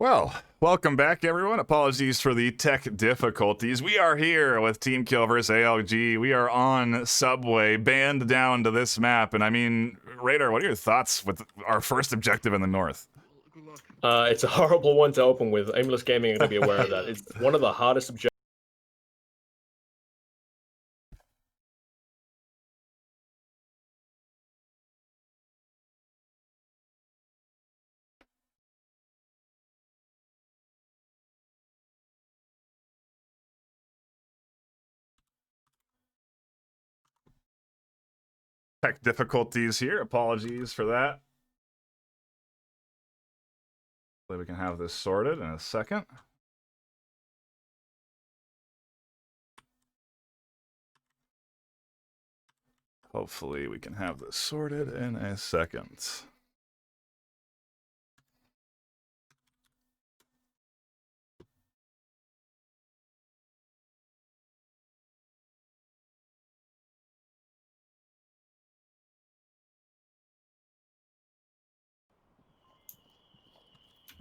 Well, welcome back, everyone. Apologies for the tech difficulties. We are here with Team Kill versus ALG. We are on Subway, banned down to this map. And I mean, Radar, what are your thoughts with our first objective in the north? It's a horrible one to open with. Aimless Gaming are going to be aware of that. It's one of the hardest objectives. Tech difficulties here. Apologies for that. Hopefully we can have this sorted in a second. Hopefully we can have this sorted in a second.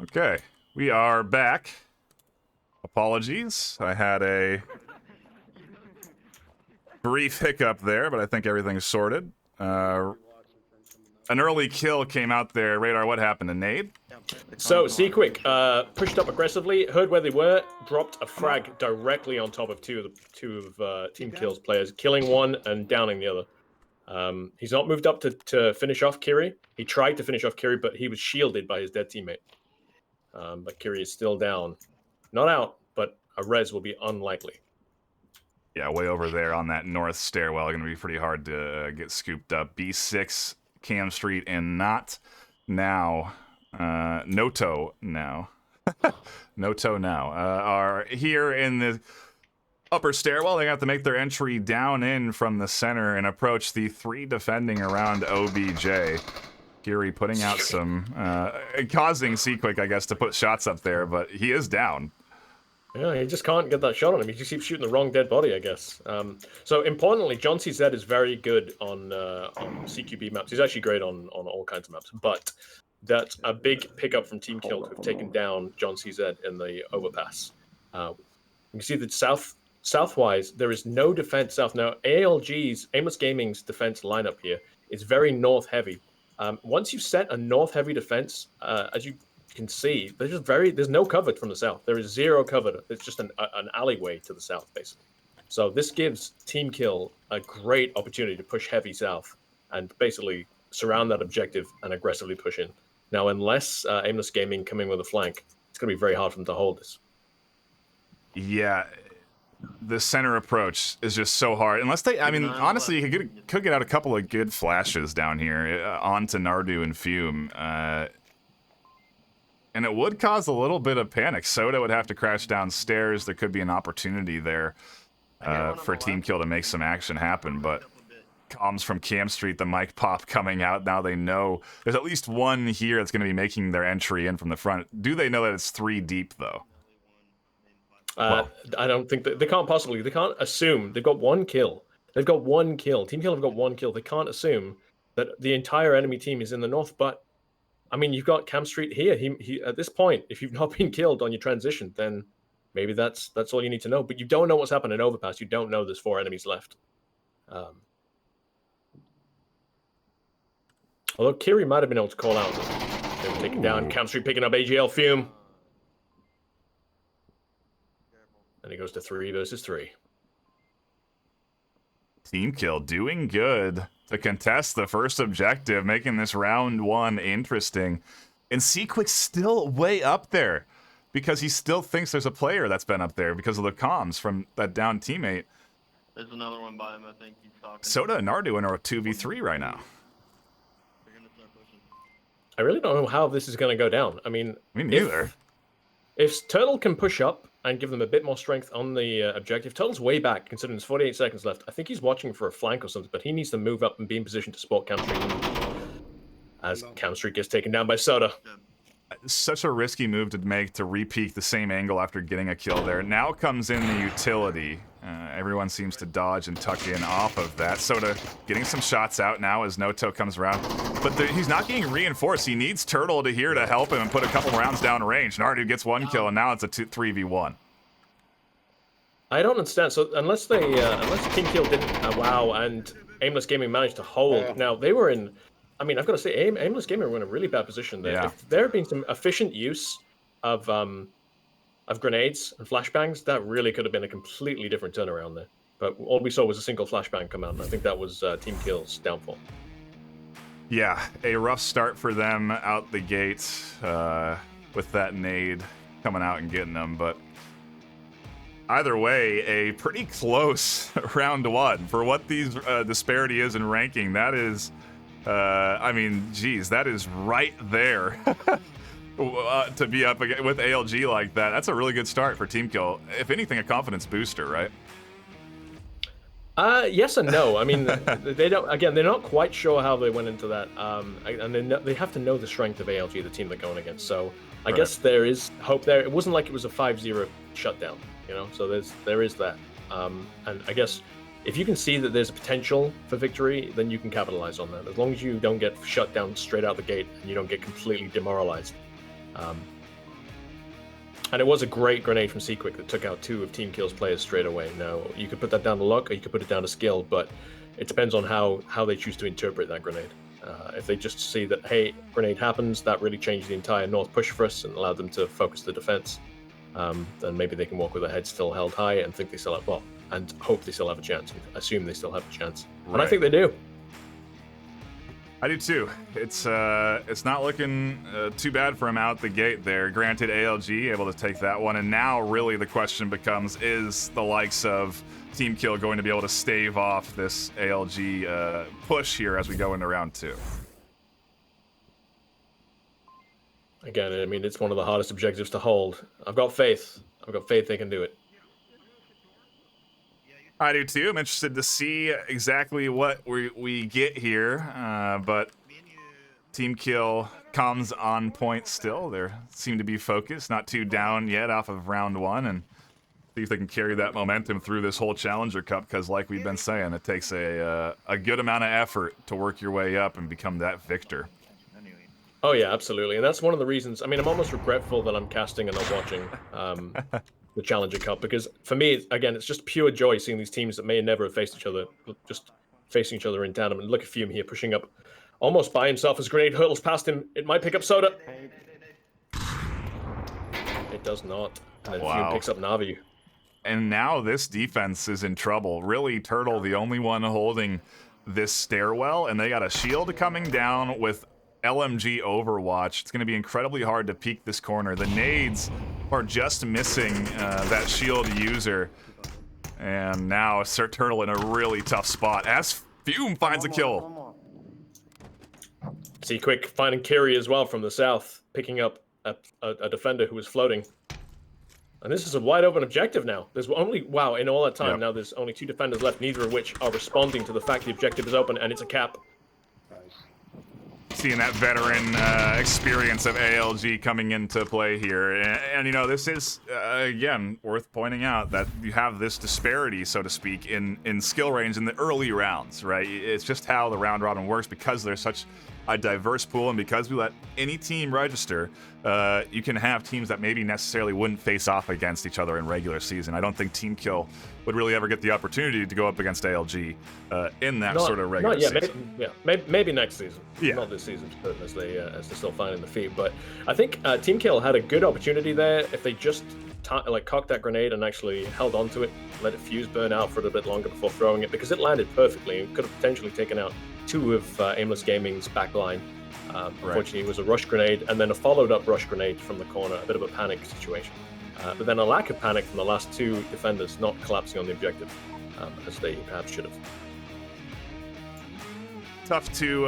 Okay, we are back. Apologies, I had a brief hiccup there, but I think everything's sorted. An early kill came out there. Radar, what happened? A nade? So, C-Quick pushed up aggressively, heard where they were, dropped a frag directly on top of two of Team Kill's players, killing one and downing the other. He's not moved up to finish off Kiri. He tried to finish off Kiri, but he was shielded by his dead teammate. But Kiri is still down. Not out, but a res will be unlikely. Yeah, way over there on that north stairwell. Going to be pretty hard to get scooped up. B6, Cam Street, and not now. Noto now. Noto now. Are here in the upper stairwell. They have to make their entry down in from the center and approach the three defending around OBJ. Kiri putting out some, causing C-Quick, I guess, to put shots up there, but he is down. Yeah, he just can't get that shot on him. He just keeps shooting the wrong dead body, I guess. So importantly, John CZ is very good on CQB maps. He's actually great on all kinds of maps. But that's a big pickup from Team Kill, who've taken down John CZ in the overpass. You can see that southwise, there is no defense south. Now, ALG's, Aimless Gaming's defense lineup here is very north heavy. Once you've set a north heavy defense, as you can see, there's no cover from the south. There is zero cover. It's just an alleyway to the south, basically. So this gives Team Kill a great opportunity to push heavy south and basically surround that objective and aggressively push in. Now, unless Aimless Gaming come in with a flank, it's going to be very hard for them to hold this. Yeah, the center approach is just so hard. Unless they, I mean, honestly, you could get out a couple of good flashes down here onto Nardu and Fume. And it would cause a little bit of panic. Soda would have to crash downstairs. There could be an opportunity there for Team Kill to make some action happen. But comms from Cam Street, the mic pop coming out. Now they know there's at least one here that's going to be making their entry in from the front. Do they know that it's three deep, though? I don't think that they can't possibly. They can't assume they've got one kill. They've got one kill. Team Kill have got one kill. They can't assume that the entire enemy team is in the north. But I mean, you've got Cam Street here. He at this point, if you've not been killed on your transition, then maybe that's all you need to know. But you don't know what's happened in overpass. You don't know there's 4 enemies left. Although Kiri might have been able to call out. They were taken down. Cam Street picking up AGL Fume. And he goes to 3 versus 3. Team Kill doing good to contest the first objective, making this round 1 interesting. And C-Quick's still way up there because he still thinks there's a player that's been up there because of the comms from that down teammate. There's another one by him, I think he's talking. Soda and Nardu are 2v3 right now. They're gonna start pushing. I really don't know how this is going to go down. I mean, Me neither. If Turtle can push up and give them a bit more strength on the objective, Turtle's way back, considering there's 48 seconds left. I think he's watching for a flank or something, but he needs to move up and be in position to support Cam Street as Cam Street gets taken down by Soda. Such a risky move to make to repeat the same angle after getting a kill there. Now comes in the utility. Everyone seems to dodge and tuck in off of that. Soda getting some shots out now as Noto comes around. But he's not getting reinforced. He needs Turtle to here to help him and put a couple rounds down range. Nardu gets 1 kill, and now it's a 3v1. I don't understand. So unless Team Kill didn't wow and Aimless Gaming managed to hold. Now they were in. I mean, I've got to say, Aimless Gaming were in a really bad position there. Yeah. If there had been some efficient use of grenades and flashbangs, that really could have been a completely different turnaround there. But all we saw was a single flashbang come out, and I think that was Team Kill's downfall. Yeah, a rough start for them out the gate with that nade coming out and getting them, but either way, a pretty close round 1 for what these disparity is in ranking. That is, I mean, geez, that is right there. To be up with ALG like that, that's a really good start for Team Kill. If anything, a confidence booster, right? Yes and no. I mean, they don't. Again, they're not quite sure how they went into that, and they have to know the strength of ALG, the team they're going against. So I guess there is hope there. It wasn't like it was a 5-0 shutdown, you know. So there is that, and I guess if you can see that there's a potential for victory, then you can capitalize on that. As long as you don't get shut down straight out the gate and you don't get completely demoralized. And it was a great grenade from Seaquick that took out 2 of Team Kill's players straight away. Now, you could put that down to luck or you could put it down to skill, but it depends on how they choose to interpret that grenade. If they just see that, hey, grenade happens, that really changed the entire North push for us and allowed them to focus the defense, then maybe they can walk with their head still held high and think they still have, and hope they still have a chance, and assume they still have a chance. And I think they do. I do too. It's not looking too bad for him out the gate there. Granted, ALG able to take that one, and now really the question becomes: is the likes of Team Kill going to be able to stave off this ALG push here as we go into round 2? Again, I mean, it's one of the hardest objectives to hold. I've got faith. I've got faith they can do it. I do too. I'm interested to see exactly what we get here, but Team Kill comes on point still. They seem to be focused, not too down yet off of round 1, and see if they can carry that momentum through this whole Challenger Cup, because like we've been saying, it takes a good amount of effort to work your way up and become that victor. Oh yeah, absolutely, and that's one of the reasons. I mean, I'm almost regretful that I'm casting and not watching the Challenger Cup, because for me, again, it's just pure joy seeing these teams that may never have faced each other, just facing each other in tandem. And look at Fume here pushing up almost by himself as grenade hurtles past him. It might pick up Soda. It does not. And then Fume picks up Navi. And now this defense is in trouble. Really, Turtle, the only one holding this stairwell, and they got a shield coming down with LMG Overwatch. It's going to be incredibly hard to peek this corner. The nades are just missing that shield user. And now Sir Turtle in a really tough spot as Fume finds a kill. Seaquick finding Kiri as well from the south, picking up a defender who was floating. And this is a wide open objective now. There's only, wow, in all that time, now there's only 2 defenders left, neither of which are responding to the fact the objective is open and it's a cap. Seeing that veteran experience of ALG coming into play here. And you know, this is, again, worth pointing out that you have this disparity, so to speak, in skill range in the early rounds, right? It's just how the round robin works, because there's such a diverse pool, and because we let any team register, you can have teams that maybe necessarily wouldn't face off against each other in regular season. I don't think Team Kill would really ever get the opportunity to go up against ALG in that sort of regular season. Maybe next season. Yeah. Not this season, as they're still finding the feet. But I think Team Kill had a good opportunity there if they just cocked that grenade and actually held onto it, let it fuse burn out for a little bit longer before throwing it, because it landed perfectly and could have potentially taken out 2 of Aimless Gaming's backline. Unfortunately, it was a rush grenade and then a followed-up rush grenade from the corner, a bit of a panic situation. But then a lack of panic from the last 2 defenders not collapsing on the objective, as they perhaps should have. Tough to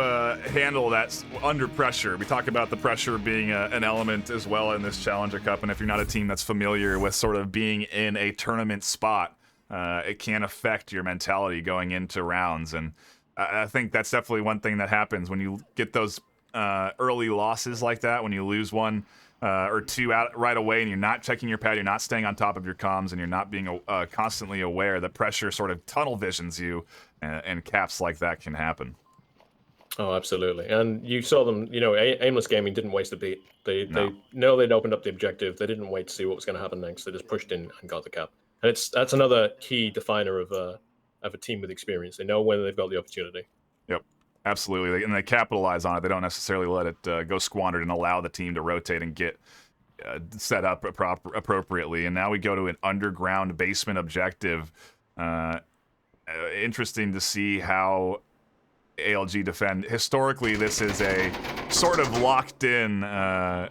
handle that under pressure. We talk about the pressure being an element as well in this Challenger Cup, and if you're not a team that's familiar with sort of being in a tournament spot, it can affect your mentality going into rounds. And I think that's definitely one thing that happens when you get those early losses like that, when you lose one or two out right away, and you're not checking your pad, you're not staying on top of your comms, and you're not being constantly aware that pressure sort of tunnel visions you, and caps like that can happen. Oh, absolutely. And you saw them, Aimless Gaming didn't waste a beat. They know they'd opened up the objective. They didn't wait to see what was going to happen next. They just pushed in and got the cap. And that's another key definer of a team with experience. They know when they've got the opportunity. Yep, absolutely. And they capitalize on it. They don't necessarily let it go squandered and allow the team to rotate and get set up appropriately. And now we go to an underground basement objective. Interesting to see how ALG defend. Historically, this is a sort of locked in. I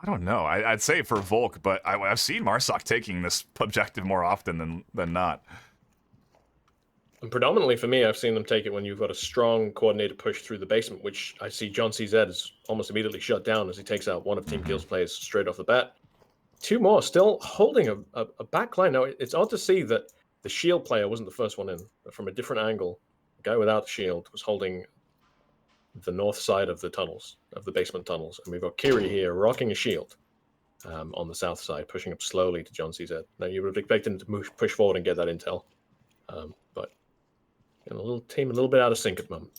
don't know. I'd say for Volk, but I've seen Marsoc taking this objective more often than not. And predominantly for me, I've seen them take it when you've got a strong coordinated push through the basement, which I see John CZ is almost immediately shut down as he takes out one of Team Kill's players straight off the bat. Two more still holding a backline. Now, it's odd to see that the shield player wasn't the first one in, but from a different angle. The guy without the shield was holding the north side of the tunnels, of the basement tunnels. And we've got Kiri here rocking a shield on the south side, pushing up slowly to John CZ. Now, you would have expected him to push forward and get that intel. But a little team a little bit out of sync at the moment.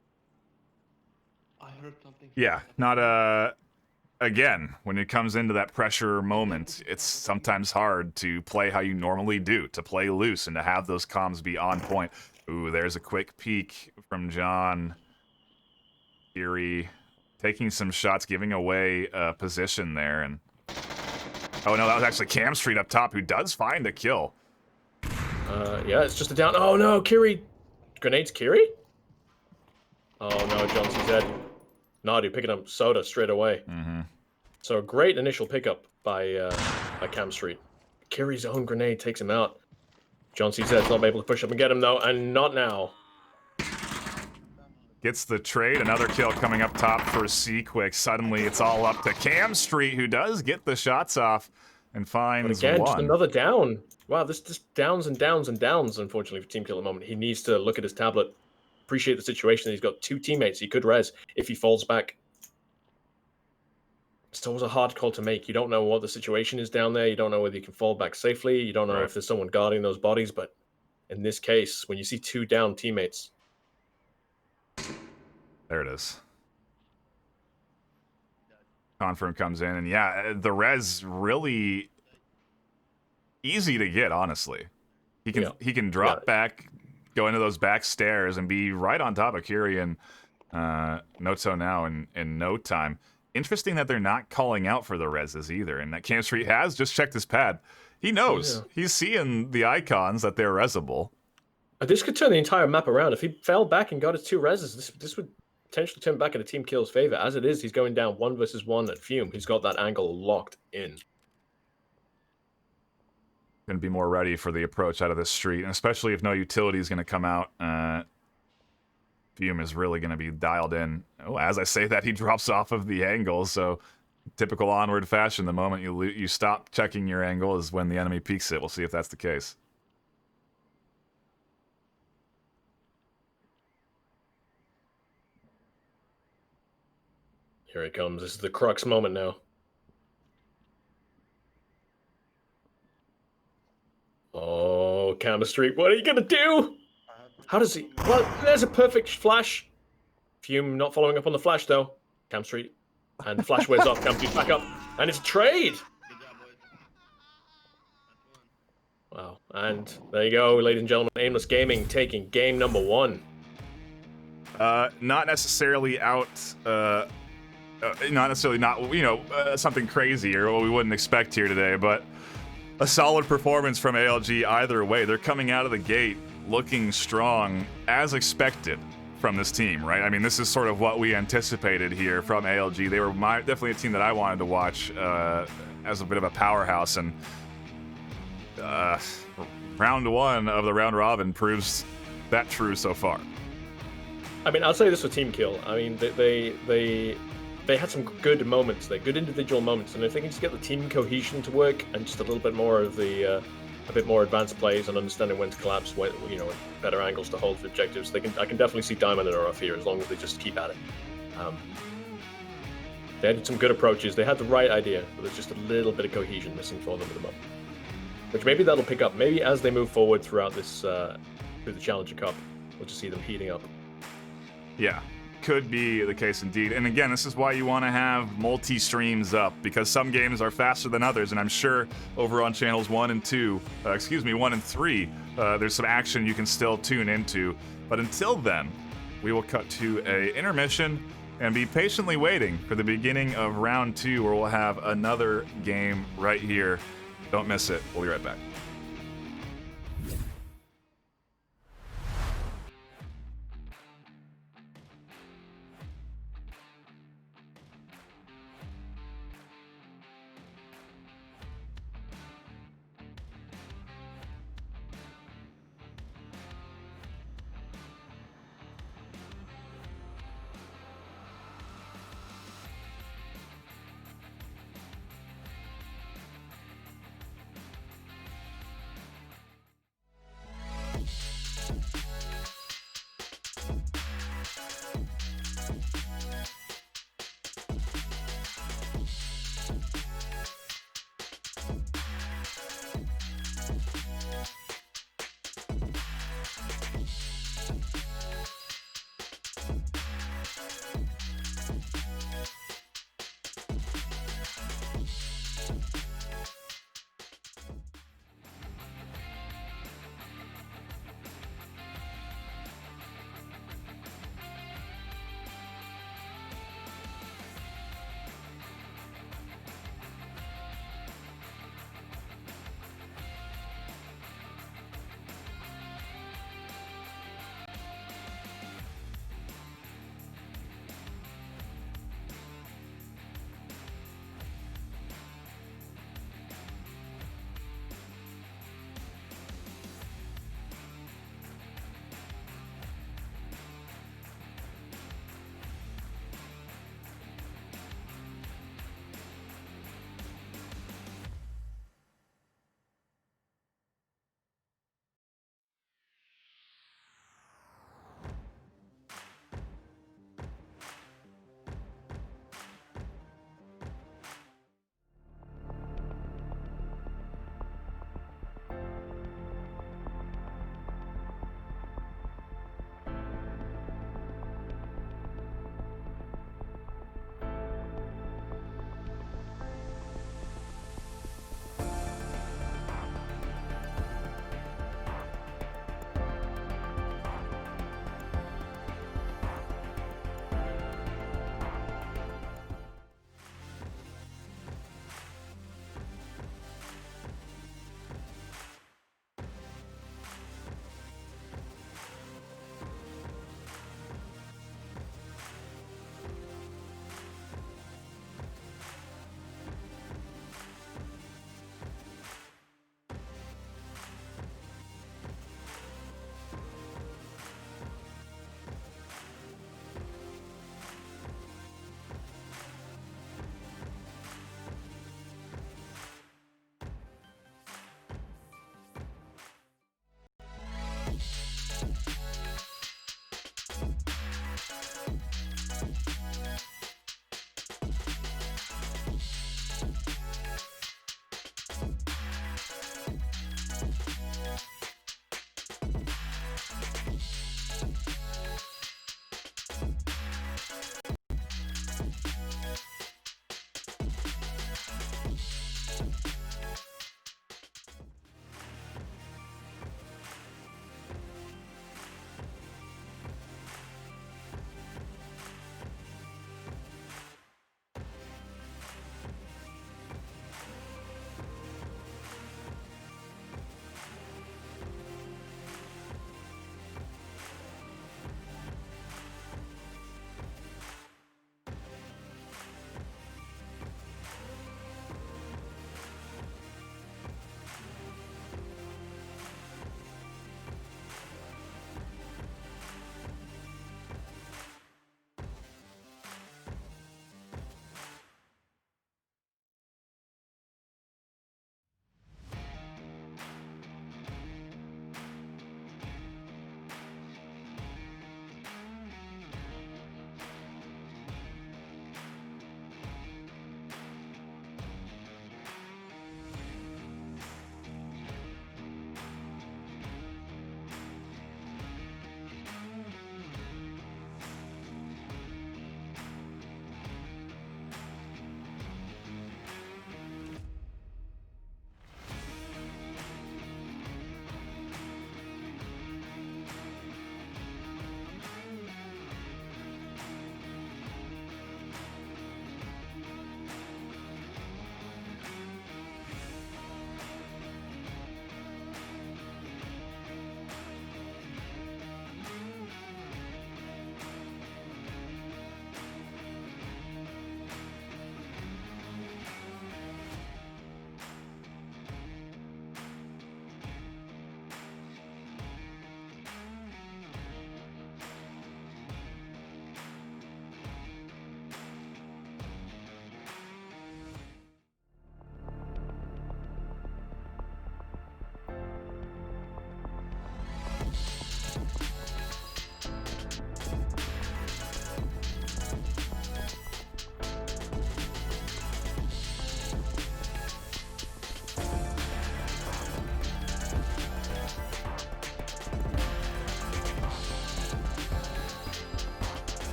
I heard something. Yeah, not again, when it comes into that pressure moment, it's sometimes hard to play how you normally do, to play loose and to have those comms be on point. Ooh, there's a quick peek from John. Kiri taking some shots, giving away position there. And oh no, that was actually Cam Street up top, who does find a kill. Yeah, it's just a down. Oh no, Kiri. Grenades Kiri? Oh no, John CZ. Nadu picking up Soda straight away. So a great initial pickup by Cam Street. Kiri's own grenade takes him out. John CZ's not able to push up and get him though, and not now. Gets the trade, another kill coming up top for C-Quick. Suddenly it's all up to Cam Street, who does get the shots off and finds But again, one. just another down. Wow, this just downs and downs and downs, unfortunately, for Team Kill at the moment. He needs to look at his tablet, appreciate the situation. He's got two teammates he could res if he falls back. It's always a hard call to make. You don't know what the situation is down there. You don't know whether you can fall back safely. You don't know if there's someone guarding those bodies. But in this case, when you see two down teammates... There it is. Confirm comes in, and yeah, the res really easy to get, honestly. He can drop back, go into those back stairs, and be right on top of Kiri and Noto now in no time. Interesting that they're not calling out for the reses either, and that Cam Street has just checked his pad. He knows. Yeah. He's seeing the icons that they're resable. This could turn the entire map around. If he fell back and got his two reses, this would potentially turn back into Team Kill's favor. As it is, he's going down 1 versus 1 at Fume. He's got that angle locked in. Going to be more ready for the approach out of this street, and especially if no utility is going to come out. Fume is really going to be dialed in. Oh, as I say that, he drops off of the angle, so typical Onward fashion, the moment you stop checking your angle is when the enemy peeks it. We'll see if that's the case. Here it comes. This is the crux moment now. Oh, Cam Street, what are you gonna do? How does he? Well, there's a perfect flash. Fume not following up on the flash though. Cam Street, and the flash wears off. Cam Street back up, and it's a trade. Wow, and there you go, ladies and gentlemen. Aimless Gaming taking game number 1. Not necessarily out. Not necessarily something crazy or what we wouldn't expect here today, but a solid performance from ALG either way. They're coming out of the gate looking strong as expected from this team, right? I mean, this is sort of what we anticipated here from ALG. They were definitely a team that I wanted to watch as a bit of a powerhouse, and round 1 of the round robin proves that true so far. I mean, I'll say this for Team Kill. I mean, they had some good moments there, good individual moments, and if they can just get the team cohesion to work and just a little bit more of the, a bit more advanced plays and understanding when to collapse, when, better angles to hold for objectives, I can definitely see diamond in the rough here as long as they just keep at it. They had some good approaches. They had the right idea, but there's just a little bit of cohesion missing for them at the moment. Which maybe that'll pick up. Maybe as they move forward throughout this, through the Challenger Cup, we'll just see them heating up. Yeah, could be the case indeed. And again, this is why you want to have multi-streams up, because some games are faster than others, and I'm sure over on channels 1 and 3, there's some action you can still tune into. But until then, we will cut to a intermission and be patiently waiting for the beginning of round 2, where we'll have another game right here. Don't miss it. We'll be right back.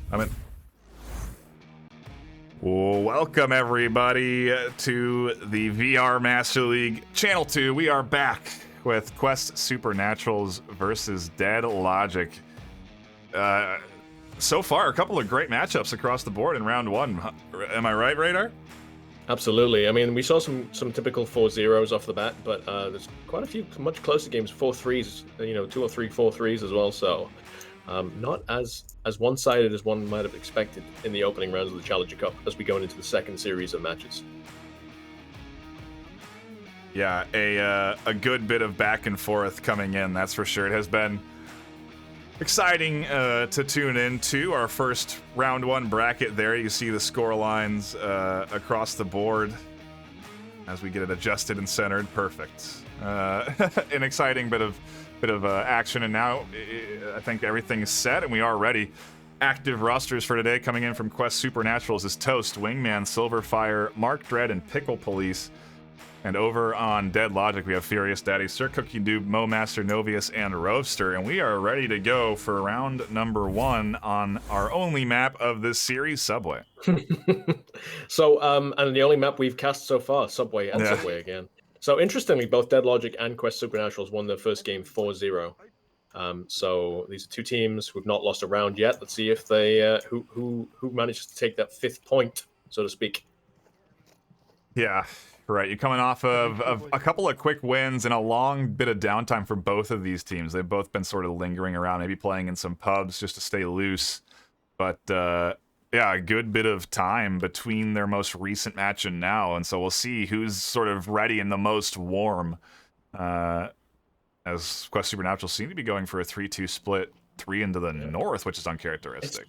I'm in. Welcome everybody to the VR Master League Channel 2. We are back with Quest Supernaturals versus Dead Logic. So far, a couple of great matchups across the board in round one. Am I right, Radar? Absolutely. I mean, we saw some typical 4-0s off the bat, but there's quite a few much closer games, 4-3s, 2 or 3 4-3s as well. So not as one-sided as one might have expected in the opening rounds of the Challenger Cup as we go into the second series of matches. Yeah, a good bit of back and forth coming in, that's for sure. It has been exciting to tune into our first round one bracket there. You see the score lines across the board as we get it adjusted and centered. Perfect. An exciting bit of action, and now I think everything is set and we are ready. Active rosters for today coming in from Quest Supernaturals is Toast, Wingman, Silverfire, Mark Dread, and Pickle Police. And over on Dead Logic, we have Furious Daddy, Sir Cookie Noob, Mo Master, Novius, and Roaster. And we are ready to go for round number one on our only map of this series, Subway. So, and the only map we've cast so far, Subway and Subway again. So, interestingly, both Dead Logic and Quest Supernaturals won their first game 4-0. So these are two teams who've not lost a round yet. Let's see if they who manages to take that 5th point, so to speak. Yeah. Right, you're coming off of a couple of quick wins and a long bit of downtime for both of these teams. They've both been sort of lingering around, maybe playing in some pubs just to stay loose. But yeah, a good bit of time between their most recent match and now. And so we'll see who's sort of ready and the most warm. As Quest Supernatural seem to be going for a 3-2 split, 3 into the north, which is uncharacteristic.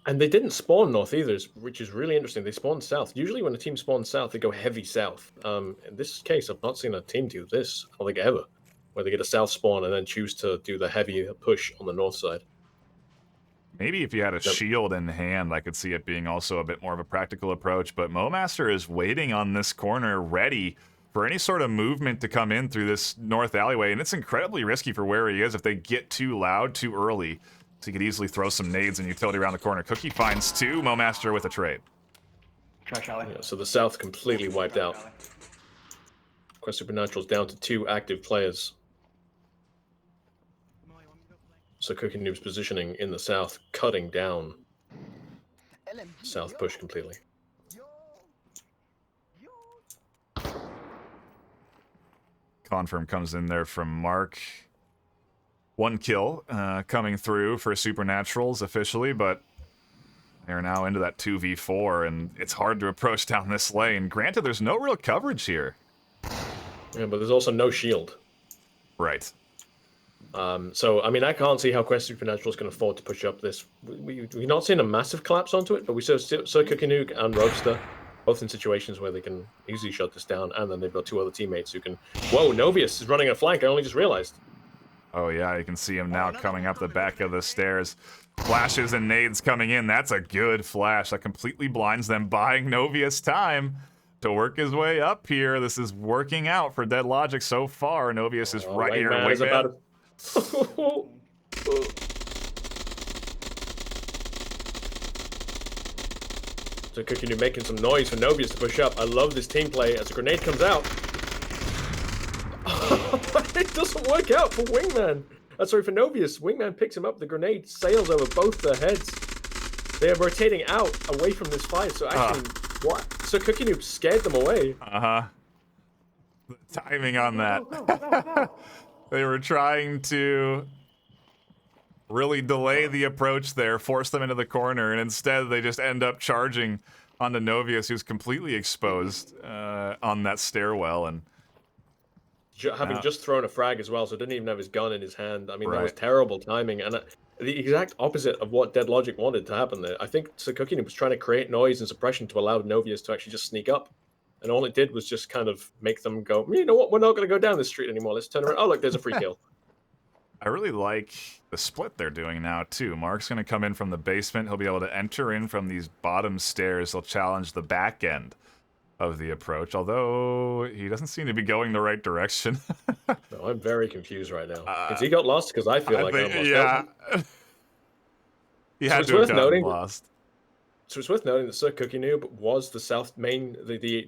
And they didn't spawn north either, which is really interesting. They spawned south. Usually when a team spawns south, they go heavy south. In this case, I've not seen a team do this, I don't think ever, where they get a south spawn and then choose to do the heavy push on the north side. Maybe if you had a shield in hand, I could see it being also a bit more of a practical approach. But Momaster is waiting on this corner, ready for any sort of movement to come in through this north alleyway. And it's incredibly risky for where he is if they get too loud too early. So he could easily throw some nades and utility around the corner. Cookie finds 2, Momaster with a trade. Trash alley. Yeah, so the south completely wiped out. Quest Supernatural's down to 2 active players. So Cookie Noob's positioning in the south, cutting down south push completely. Confirm comes in there from Mark. 1 kill coming through for Supernaturals officially, but they're now into that 2v4, and it's hard to approach down this lane. Granted, there's no real coverage here. Yeah, but there's also no shield. Right. So, I mean, I can't see how Quest Supernatural is going to afford to push up this. We've not seen a massive collapse onto it, but we saw Sir Cookie Noob and Roadster both in situations where they can easily shut this down, and then they've got 2 other teammates who can... Whoa, Novius is running a flank, I only just realized. Oh yeah, you can see him now coming up the back of the stairs. Flashes and nades coming in. That's a good flash. That completely blinds them, buying Novius time to work his way up here. This is working out for Dead Logic so far. Novius is right here. About So Cookie Noob making some noise for Novius to push up. I love this team play as a grenade comes out. It doesn't work out for Wingman. Sorry, for Novius. Wingman picks him up. The grenade sails over both their heads. They are rotating out away from this fight. So actually, what? So Cookie Noob scared them away. The timing on that. They were trying to really delay the approach there, force them into the corner, and instead they just end up charging onto Novius, who's completely exposed on that stairwell, and having just thrown a frag as well, so didn't even have his gun in his hand. I mean, Right. That was terrible timing, and the exact opposite of what Dead Logic wanted to happen there. I think Sir Cookie Noob was trying to create noise and suppression to allow Novius to actually just sneak up, and all it did was just kind of make them go, you know what, we're not going to go down this street anymore. Let's turn around. Oh, look, there's a free kill. I really like the split they're doing now, too. Mark's going to come in from the basement. He'll be able to enter in from these bottom stairs. He'll challenge the back end of the approach, although he doesn't seem to be going the right direction. No, I'm very confused right now. Has he got lost? Because I feel like I'm lost. Yeah. He So had it's to have worth gotten noting. lost. So it's worth noting that Sir Cookie Noob was the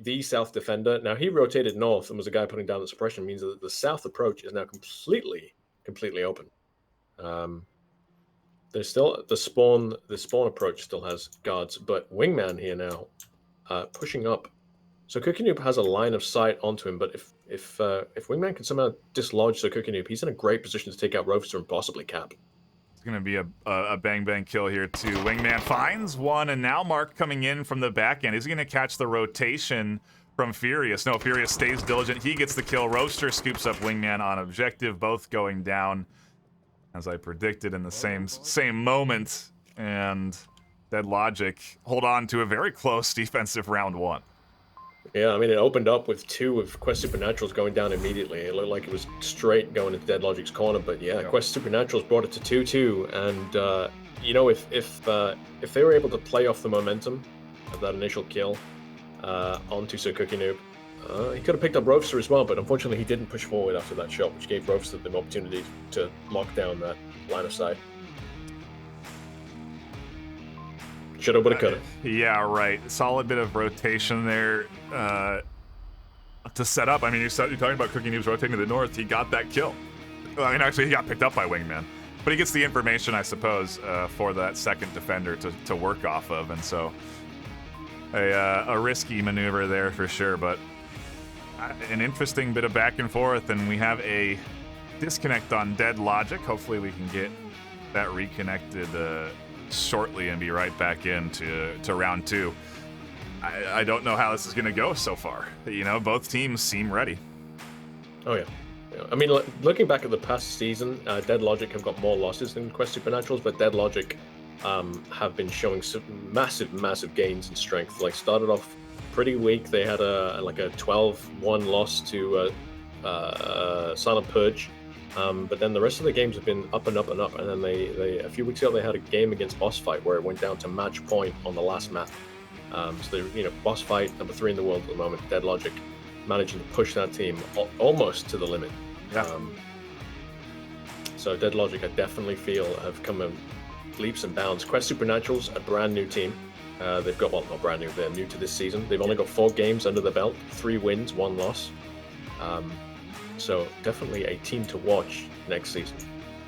the south defender. Now he rotated north and was a guy putting down the suppression. Means that the south approach is now completely open. There's still the spawn approach still has guards, but Wingman here now, pushing up. So Cookie Noob has a line of sight onto him, but if Wingman can somehow dislodge Sir Cookie Noob, he's in a great position to take out Roaster and possibly Cap. It's going to be a bang kill here too. Wingman finds one, and now Mark coming in from the back end. Is he going to catch the rotation from Furious? No, Furious stays diligent. He gets the kill. Roaster scoops up Wingman on objective, both going down, as I predicted, in the same moment. And Dead Logic hold on to a very close defensive round one. Yeah, I mean, it opened up with 2 of Quest Supernaturals going down immediately. It looked like it was straight going into Dead Logic's corner, but yeah, Quest Supernaturals brought it to 2-2, and you know, if they were able to play off the momentum of that initial kill onto Sir Cookie Noob, he could have picked up Roaster as well, but unfortunately he didn't push forward after that shot, which gave Roaster the opportunity to lock down that line of sight. Shoulda, woulda, coulda. Yeah, right. Solid bit of rotation there to set up. I mean, you're talking about Cookie Noobs rotating to the north. He got that kill. I mean, actually, he got picked up by Wingman. But he gets the information, I suppose, for that second defender to work off of. And so a risky maneuver there for sure. But an interesting bit of back and forth. And we have a disconnect on Dead Logic. Hopefully we can get that reconnected shortly and be right back into round 2. I don't know how this is going to go so far. You know, both teams seem ready. Oh yeah. I mean, looking back at the past season, Dead Logic have got more losses than Quest Supernaturals, but Dead Logic have been showing some massive gains in strength. Like, started off pretty weak. They had a 12-1 loss to Silent Purge. But then the rest of the games have been up and up and up, and then they a few weeks ago they had a game against Boss Fight where it went down to match point on the last map. So they, Boss Fight, number 3 in the world at the moment, Dead Logic, managing to push that team almost to the limit. Yeah. So Dead Logic, I definitely feel, have come in leaps and bounds. Quest Supernaturals, a brand new team. They've got, well, not brand new, they're new to this season. They've only got 4 games under their belt, 3 wins, 1 loss. So definitely a team to watch next season.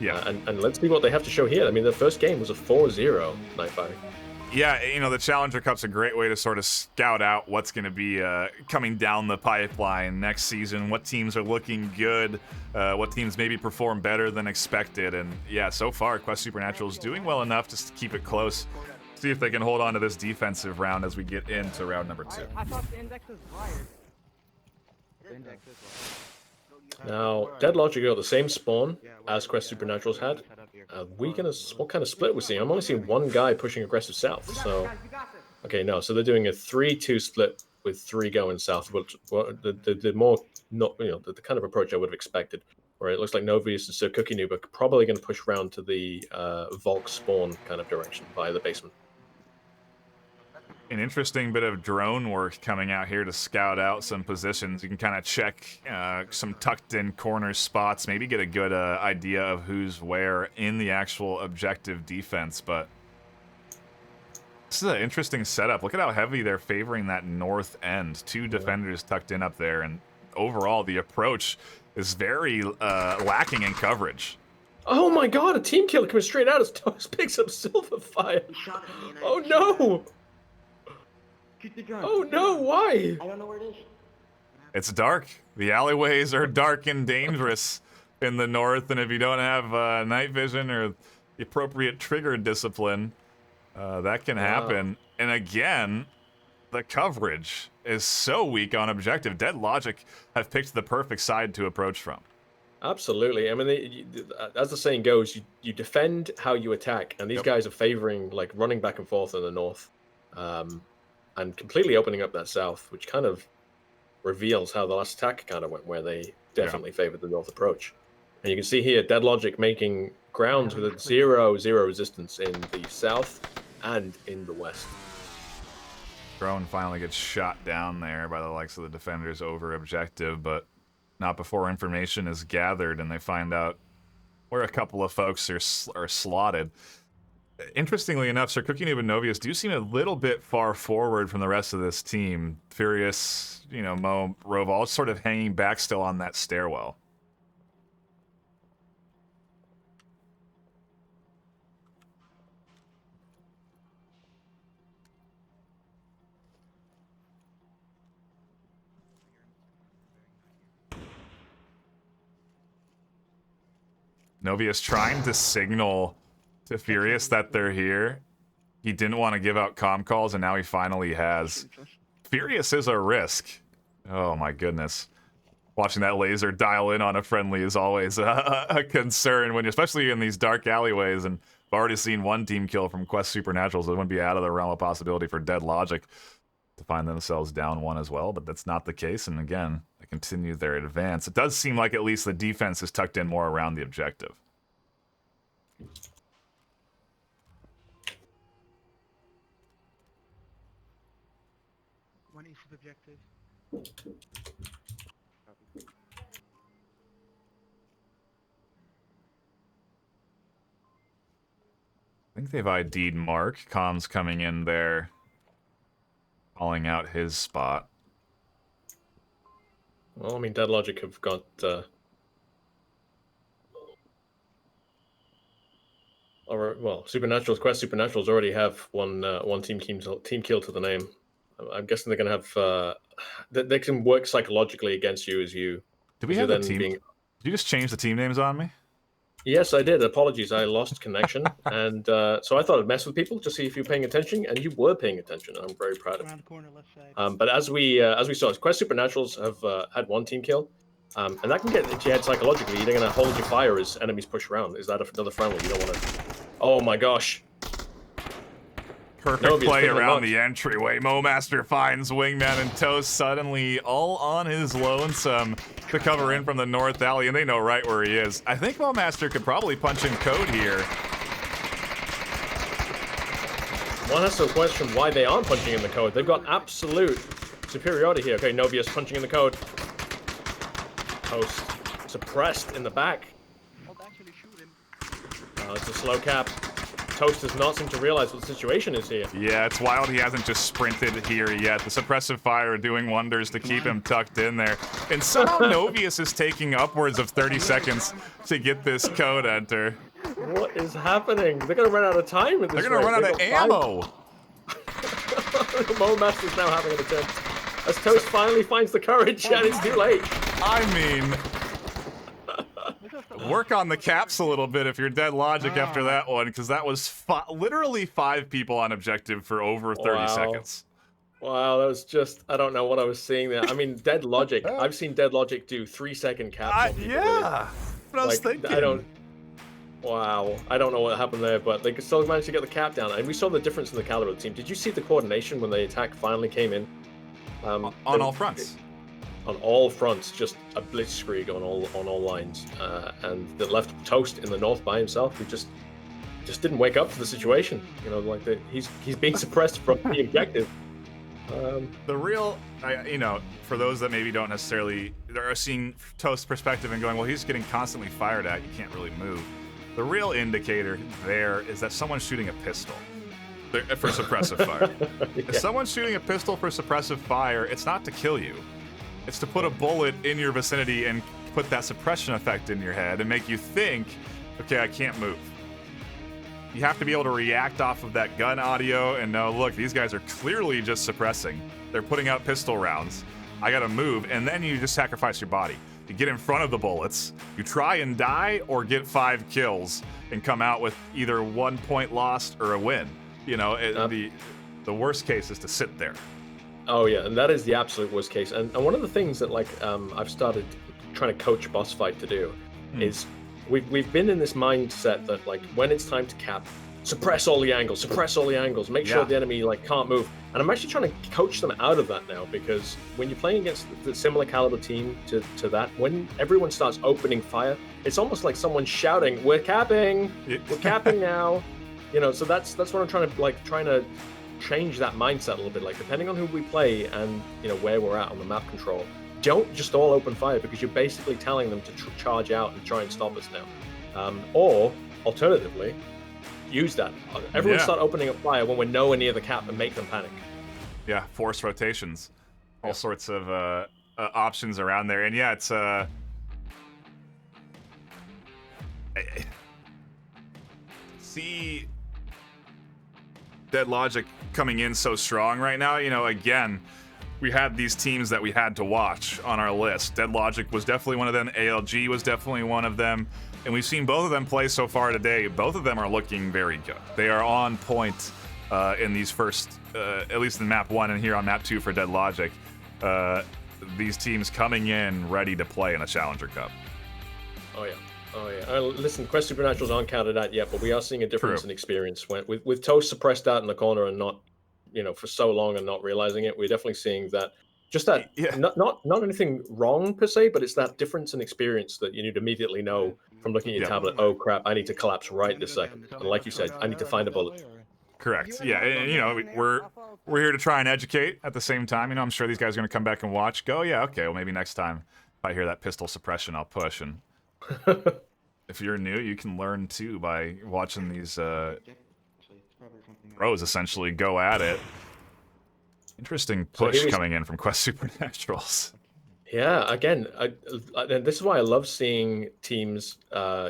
Yeah. And let's see what they have to show here. I mean, their first game was a 4-0 NightFiree. Yeah, the Challenger Cup's a great way to sort of scout out what's going to be coming down the pipeline next season, what teams are looking good, what teams maybe perform better than expected. And yeah, so far, Quest Supernatural's doing well enough to keep it close. See if they can hold on to this defensive round as we get into round number 2. I thought the index was wired. The index is wired. Now, Dead Logic got the same spawn as Quest Supernaturals had. What kind of split we're seeing? I'm only seeing 1 guy pushing aggressive south. So, okay, no. So they're doing a 3-2 split with 3 going south. Which the more not the kind of approach I would have expected. Where it looks like Novius and Sir Cookie Noob are probably going to push round to the Volk spawn kind of direction via the basement. An interesting bit of drone work coming out here to scout out some positions. You can kind of check some tucked-in corner spots, maybe get a good idea of who's where in the actual objective defense. But this is an interesting setup. Look at how heavy they're favoring that north end. 2 defenders tucked in up there, and overall the approach is very lacking in coverage. Oh my god, a team kill coming straight out as Toast picks up Silver Fire. Oh no! Oh no, why? I don't know where it is. It's dark. The alleyways are dark and dangerous in the north, and if you don't have night vision or the appropriate trigger discipline, that can happen. And again, the coverage is so weak on objective. Dead Logic have picked the perfect side to approach from. Absolutely. I mean, as the saying goes, you defend how you attack, and these guys are favoring like running back and forth in the north. And completely opening up that south, which kind of reveals how the last attack kind of went, where they definitely favored the north approach. And you can see here, Dead Logic making ground with a 0-0 resistance in the south and in the west. Drone finally gets shot down there by the likes of the defenders over objective, but not before information is gathered and they find out where a couple of folks are slotted. Interestingly enough, Sir Cookie Noob and Novius do seem a little bit far forward from the rest of this team. Furious, Mo, Rove, all sort of hanging back still on that stairwell. Novius trying to signal to Furious that they're here. He didn't want to give out comm calls, and now he finally has. Furious is a risk. Oh my goodness. Watching that laser dial in on a friendly is always a concern, when, especially in these dark alleyways, and I've already seen one team kill from Quest Supernaturals. It wouldn't be out of the realm of possibility for Dead Logic to find themselves down one as well, but that's not the case, and again, they continue their advance. It does seem like at least the defense is tucked in more around the objective. One east of objective. I think they've ID'd Mark. Comms coming in there, calling out his spot. Well, I mean, Dead Logic have got Supernaturals, Quest Supernaturals already have one team kill to the name. I'm guessing they're going to have they can work psychologically against you as you. Do we have the team? Did you just change the team names on me? Yes, I did. Apologies, I lost connection, and so I thought I'd mess with people to see if you're paying attention, and you were paying attention. I'm very proud of Around the corner, left side. But as we saw, Quest Supernaturals have had one team kill, and that can get into your head psychologically. You're going to hold your fire as enemies push around. Is that another friendly? You don't want to. Oh my gosh! Perfect play around the entryway. Momaster finds Wingman and Toast suddenly all on his lonesome to cover in from the north alley, and they know right where he is. I think Momaster could probably punch in code here. One has to question why they aren't punching in the code. They've got absolute superiority here. Okay, Novius punching in the code. Toast suppressed in the back. I'll actually shoot him. It's a slow cap. Toast does not seem to realize what the situation is here. Yeah, it's wild he hasn't just sprinted here yet. The suppressive fire doing wonders to keep him tucked in there. And somehow Novius is taking upwards of 30 seconds to get this code enter. What is happening? They're going to run out of time with this. They're going to run out of ammo. Momaster's now having an attempt. As Toast finally finds the courage, and it's too late. I mean, work on the caps a little bit if you're Dead Logic after that one, because that was literally 5 people on objective for over 30 seconds. Wow, that was just, I don't know what I was seeing there. I mean, Dead Logic, I've seen Dead Logic do 3-second caps. Yeah, what I was thinking. Wow, I don't know what happened there, but they still managed to get the cap down. And we saw the difference in the caliber of the team. Did you see the coordination when the attack finally came in? On all fronts. On all fronts, just a blitzkrieg on all lines, and that left Toast in the north by himself. Who just didn't wake up to the situation. He's being suppressed from the objective. The real, for those that maybe don't necessarily, they're seeing Toast's perspective and going, well, he's getting constantly fired at. You can't really move. The real indicator there is that someone's shooting a pistol for suppressive fire. Yeah. If someone's shooting a pistol for suppressive fire, it's not to kill you. It's to put a bullet in your vicinity and put that suppression effect in your head and make you think, okay, I can't move. You have to be able to react off of that gun audio and know, look, these guys are clearly just suppressing. They're putting out pistol rounds. I gotta move, and then you just sacrifice your body. You get in front of the bullets, you try and die, or get 5 kills and come out with either 1 point lost or a win. The worst case is to sit there. Oh yeah, and that is the absolute worst case. And one of the things that I've started trying to coach boss fight to do is we've been in this mindset that when it's time to cap, suppress all the angles, make sure the enemy can't move. And I'm actually trying to coach them out of that now, because when you're playing against the similar caliber team to that, when everyone starts opening fire, it's almost like someone shouting, "We're capping, we're capping now." So that's what I'm trying to change that mindset a little bit. Depending on who we play and where we're at on the map control, don't just all open fire, because you're basically telling them to charge out and try and stop us now. Or alternatively, use that. Everyone Yeah. start opening up fire when we're nowhere near the cap and make them panic. Yeah, force rotations, all Yeah. sorts of options around there, and yeah, it's see Dead Logic coming in so strong right now. You know, again, we had these teams that we had to watch on our list. Dead Logic was definitely one of them. ALG was definitely one of them. And we've seen both of them play so far today. Both of them are looking very good. They are on point in these first, at least in map 1 and here on map 2 for Dead Logic. These teams coming in ready to play in a Challenger Cup. Oh yeah. Oh yeah. Listen, Quest Supernaturals aren't counted out yet, but we are seeing a difference True. in experience. With Toast suppressed out in the corner and not, for so long and not realizing it, we're definitely seeing that. Just that, Yeah. not anything wrong per se, but it's that difference in experience that you need to immediately know from looking at your Yeah. tablet. Oh crap! I need to collapse right this second. And like you said, I need to find a bullet. Correct. Yeah, and you know, we're here to try and educate at the same time. You know, I'm sure these guys are going to come back and watch. Go, yeah, okay. Well, maybe next time if I hear that pistol suppression, I'll push. And if you're new, you can learn too by watching these pros essentially go at it. Interesting push coming in from Quest Supernaturals. Yeah, again, and this is why I love seeing teams,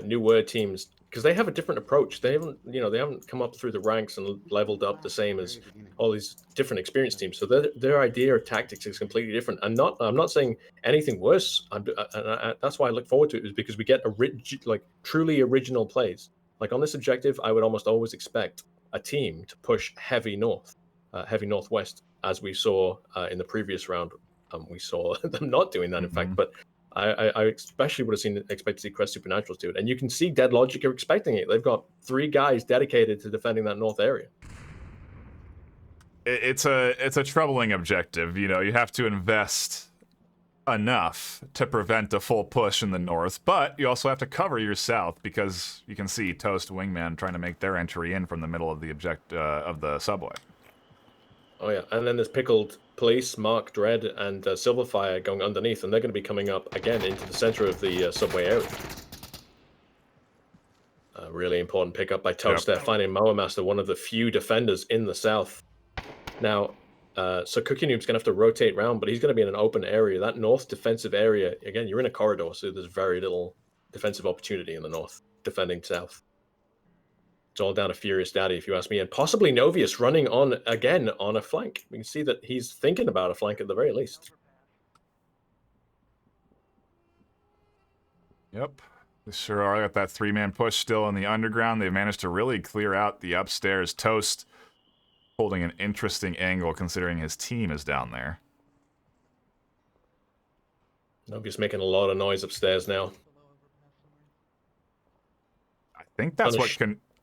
New Word teams, because they have a different approach. They haven't come up through the ranks and leveled up the same as all these different experienced teams. So their idea of tactics is completely different. And I'm not saying anything worse. That's why I look forward to it, is because we get truly original plays. Like on this objective, I would almost always expect a team to push heavy northwest, as we saw in the previous round. We saw them not doing that, in fact, but I especially would have expected to see Quest Supernaturals do it. And you can see Dead Logic are expecting it. They've got 3 guys dedicated to defending that north area. It's a troubling objective. You know, you have to invest enough to prevent a full push in the north, but you also have to cover your south, because you can see Toast Wingman trying to make their entry in from the middle of the of the subway. Oh yeah, and then there's Pickled Police, Mark Dread, and Silverfire going underneath, and they're going to be coming up again into the center of the subway area. A really important pickup by Toast there, finding Mower Master, one of the few defenders in the south. Now, so Cookie Noob's going to have to rotate around, but he's going to be in an open area. That north defensive area, again, you're in a corridor, so there's very little defensive opportunity in the north, defending south. It's all down to Furious Daddy, if you ask me, and possibly Novius running on again on a flank. We can see that he's thinking about a flank at the very least. Yep. They sure are. Got that 3-man push still in the underground. They've managed to really clear out the upstairs. Toast holding an interesting angle considering his team is down there. Novius making a lot of noise upstairs now. I think that's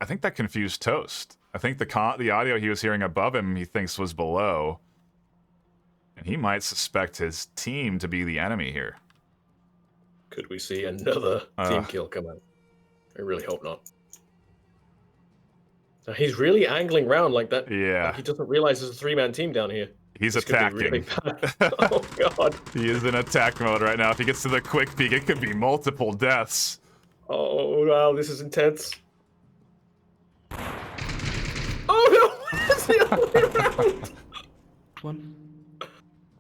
I think that confused Toast. I think the audio he was hearing above him, he thinks was below. And he might suspect his team to be the enemy here. Could we see another team kill come out? I really hope not. Now, he's really angling round like that. Yeah. Like he doesn't realize there's a 3-man team down here. He's This could be attacking. really bad. Oh, God. He is in attack mode right now. If he gets to the quick peek, it could be multiple deaths. Oh, wow, this is intense. Oh, no! It's the other way around! One.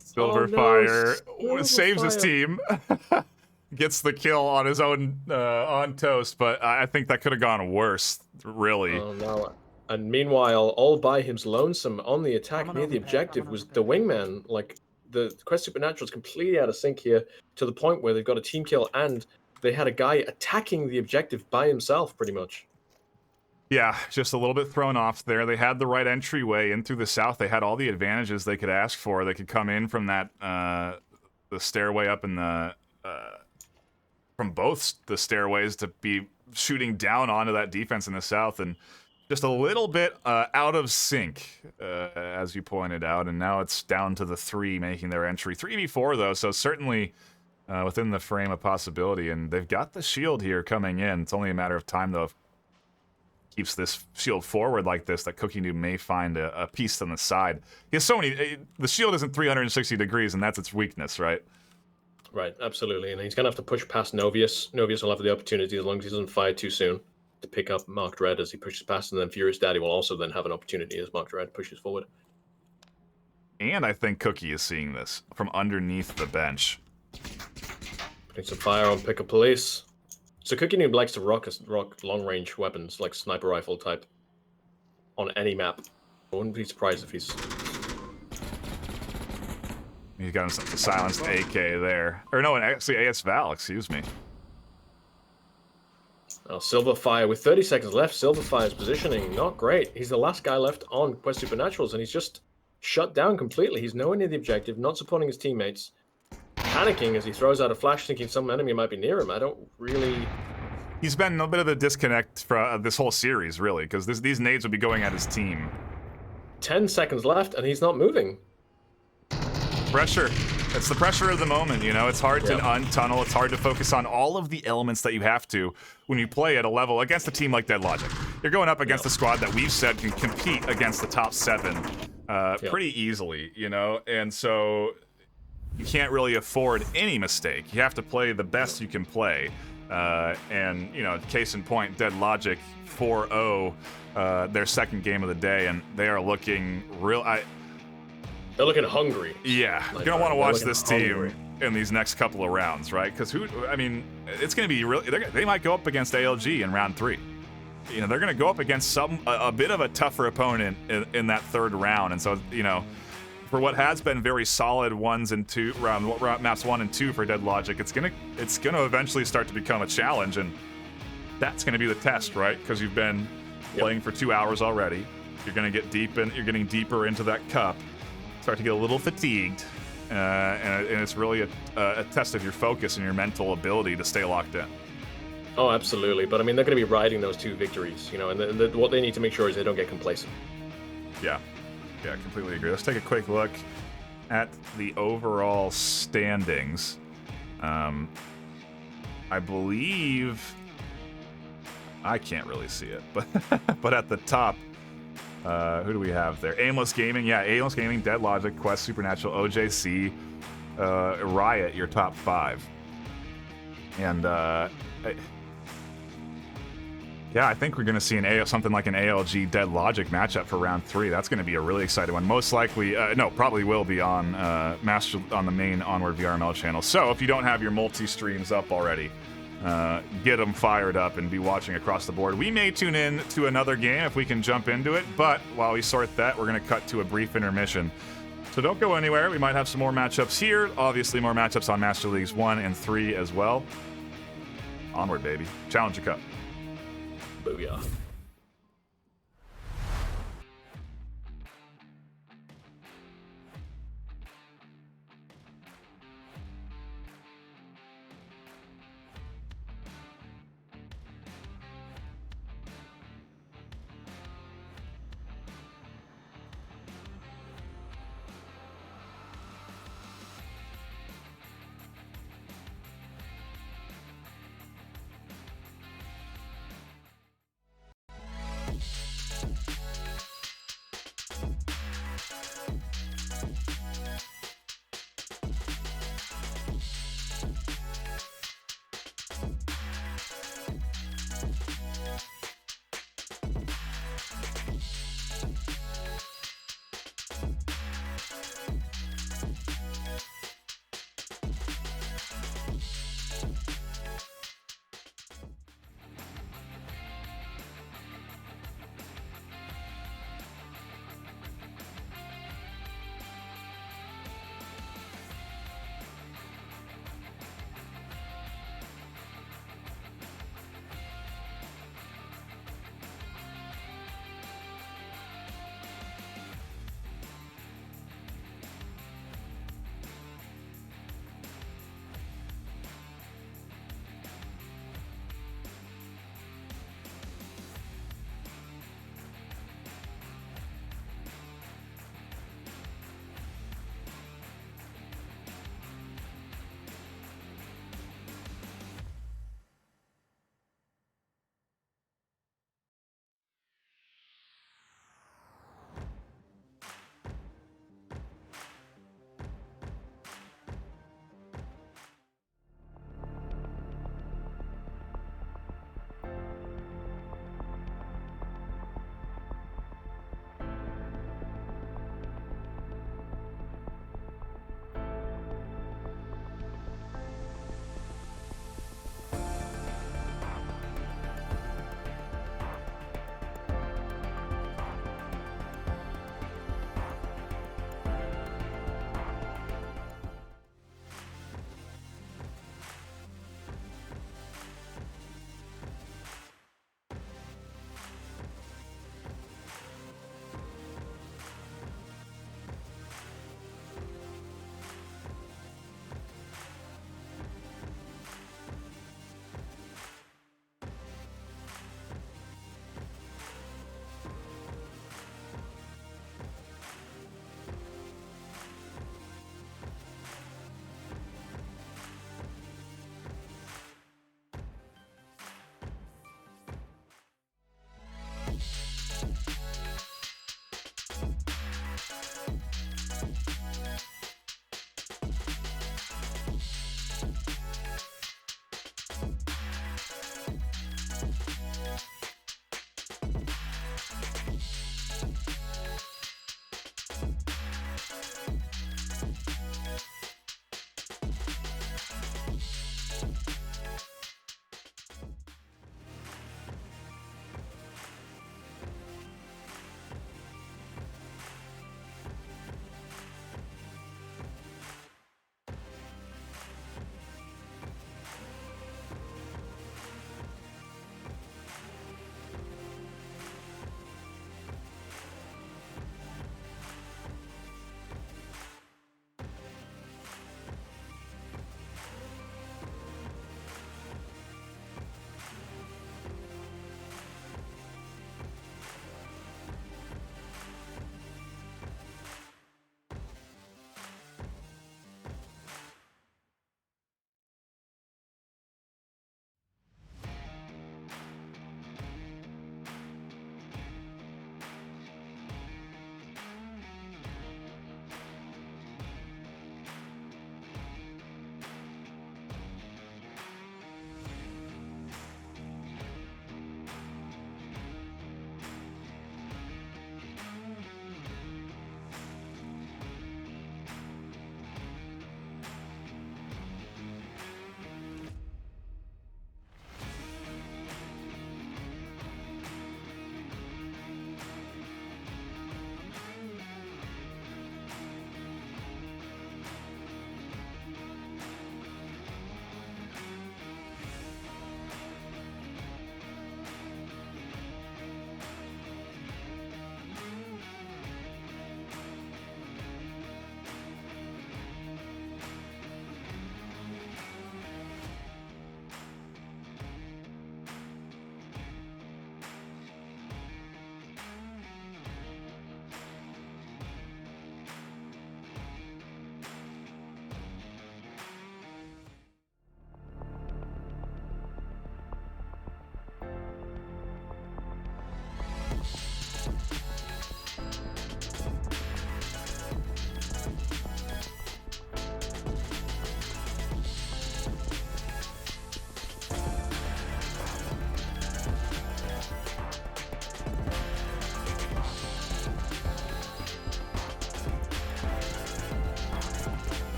Silverfire Oh, no, saves his Silverfire. team. Gets the kill on his own, on Toast, but I think that could have gone worse, really. Oh, no. And meanwhile, all by him's lonesome on the attack near the objective was the Wingman. Like, the Quest Supernatural is completely out of sync here, to the point where they've got a team kill and they had a guy attacking the objective by himself, pretty much. Yeah, just a little bit thrown off there. They had the right entryway in through the south. They had all the advantages they could ask for. They could come in from that, the stairway up in the, from both the stairways to be shooting down onto that defense in the south, and just a little bit out of sync, as you pointed out, and now it's down to the 3 making their entry. 3v4 though, so certainly within the frame of possibility, and they've got the shield here coming in. It's only a matter of time though. If keeps this shield forward like this, that Cookie Noob may find a piece on the side. He has so many. The shield isn't 360 degrees, and that's its weakness, right? Right, absolutely. And he's going to have to push past Novius. Novius will have the opportunity as long as he doesn't fire too soon. to pick up Marked Red as he pushes past, and then Furious Daddy will also then have an opportunity as Marked Red pushes forward. And I think Cookie is seeing this from underneath the bench. Putting some fire on Pick a Police. So Cookie Noob likes to rock long-range weapons like sniper rifle type on any map. I wouldn't be surprised if he's... He's got himself a silenced AK there. Or no, actually AS Val, excuse me. Oh, Silverfire with 30 seconds left. Silverfire's positioning not great. He's the last guy left on Quest Supernaturals, and he's just shut down completely. He's nowhere near the objective, not supporting his teammates. Panicking as he throws out a flash, thinking some enemy might be near him. I don't really... He's been a bit of a disconnect for this whole series, really, because these nades would be going at his team. 10 seconds left, and he's not moving. Pressure. It's the pressure of the moment, you know? It's hard to untunnel. It's hard to focus on all of the elements that you have to when you play at a level against a team like Dead Logic. You're going up against a squad that we've said can compete against the top 7 pretty easily, you know? And so you can't really afford any mistake. You have to play the best you can play. And, you know, case in point, Dead Logic 4-0, their second game of the day, and they are looking real... They're looking hungry. Yeah, you're going to want to watch this team in these next couple of rounds, right? Because it's going to be really... They might go up against ALG in round 3. You know, they're going to go up against a bit of a tougher opponent in that third round. And so, you know, for what has been very solid maps 1 and 2 for Dead Logic, it's gonna eventually start to become a challenge, and that's gonna be the test, right? Because you've been playing for 2 hours already. You're getting deeper into that cup. Start to get a little fatigued, and it's really a test of your focus and your mental ability to stay locked in. Oh, absolutely. But I mean, they're going to be riding those 2 victories, you know, and what they need to make sure is they don't get complacent. Yeah, completely agree. Let's take a quick look at the overall standings. I believe I can't really see it, but at the top. Who do we have there? Aimless Gaming, Aimless Gaming, Dead Logic, Quest, Supernatural, OJC, Riot, your top 5. And I think we're going to see something like an ALG Dead Logic matchup for round 3. That's going to be a really exciting one. Most likely, probably will be on the main Onward VRML channel. So if you don't have your multi-streams up already, get them fired up and be watching across the board. We may tune in to another game if we can jump into it, but while we sort that, we're going to cut to a brief intermission. So don't go anywhere. We might have some more matchups here. Obviously, more matchups on Master Leagues 1 and 3 as well. Onward, baby. Challenger Cup. Booyah.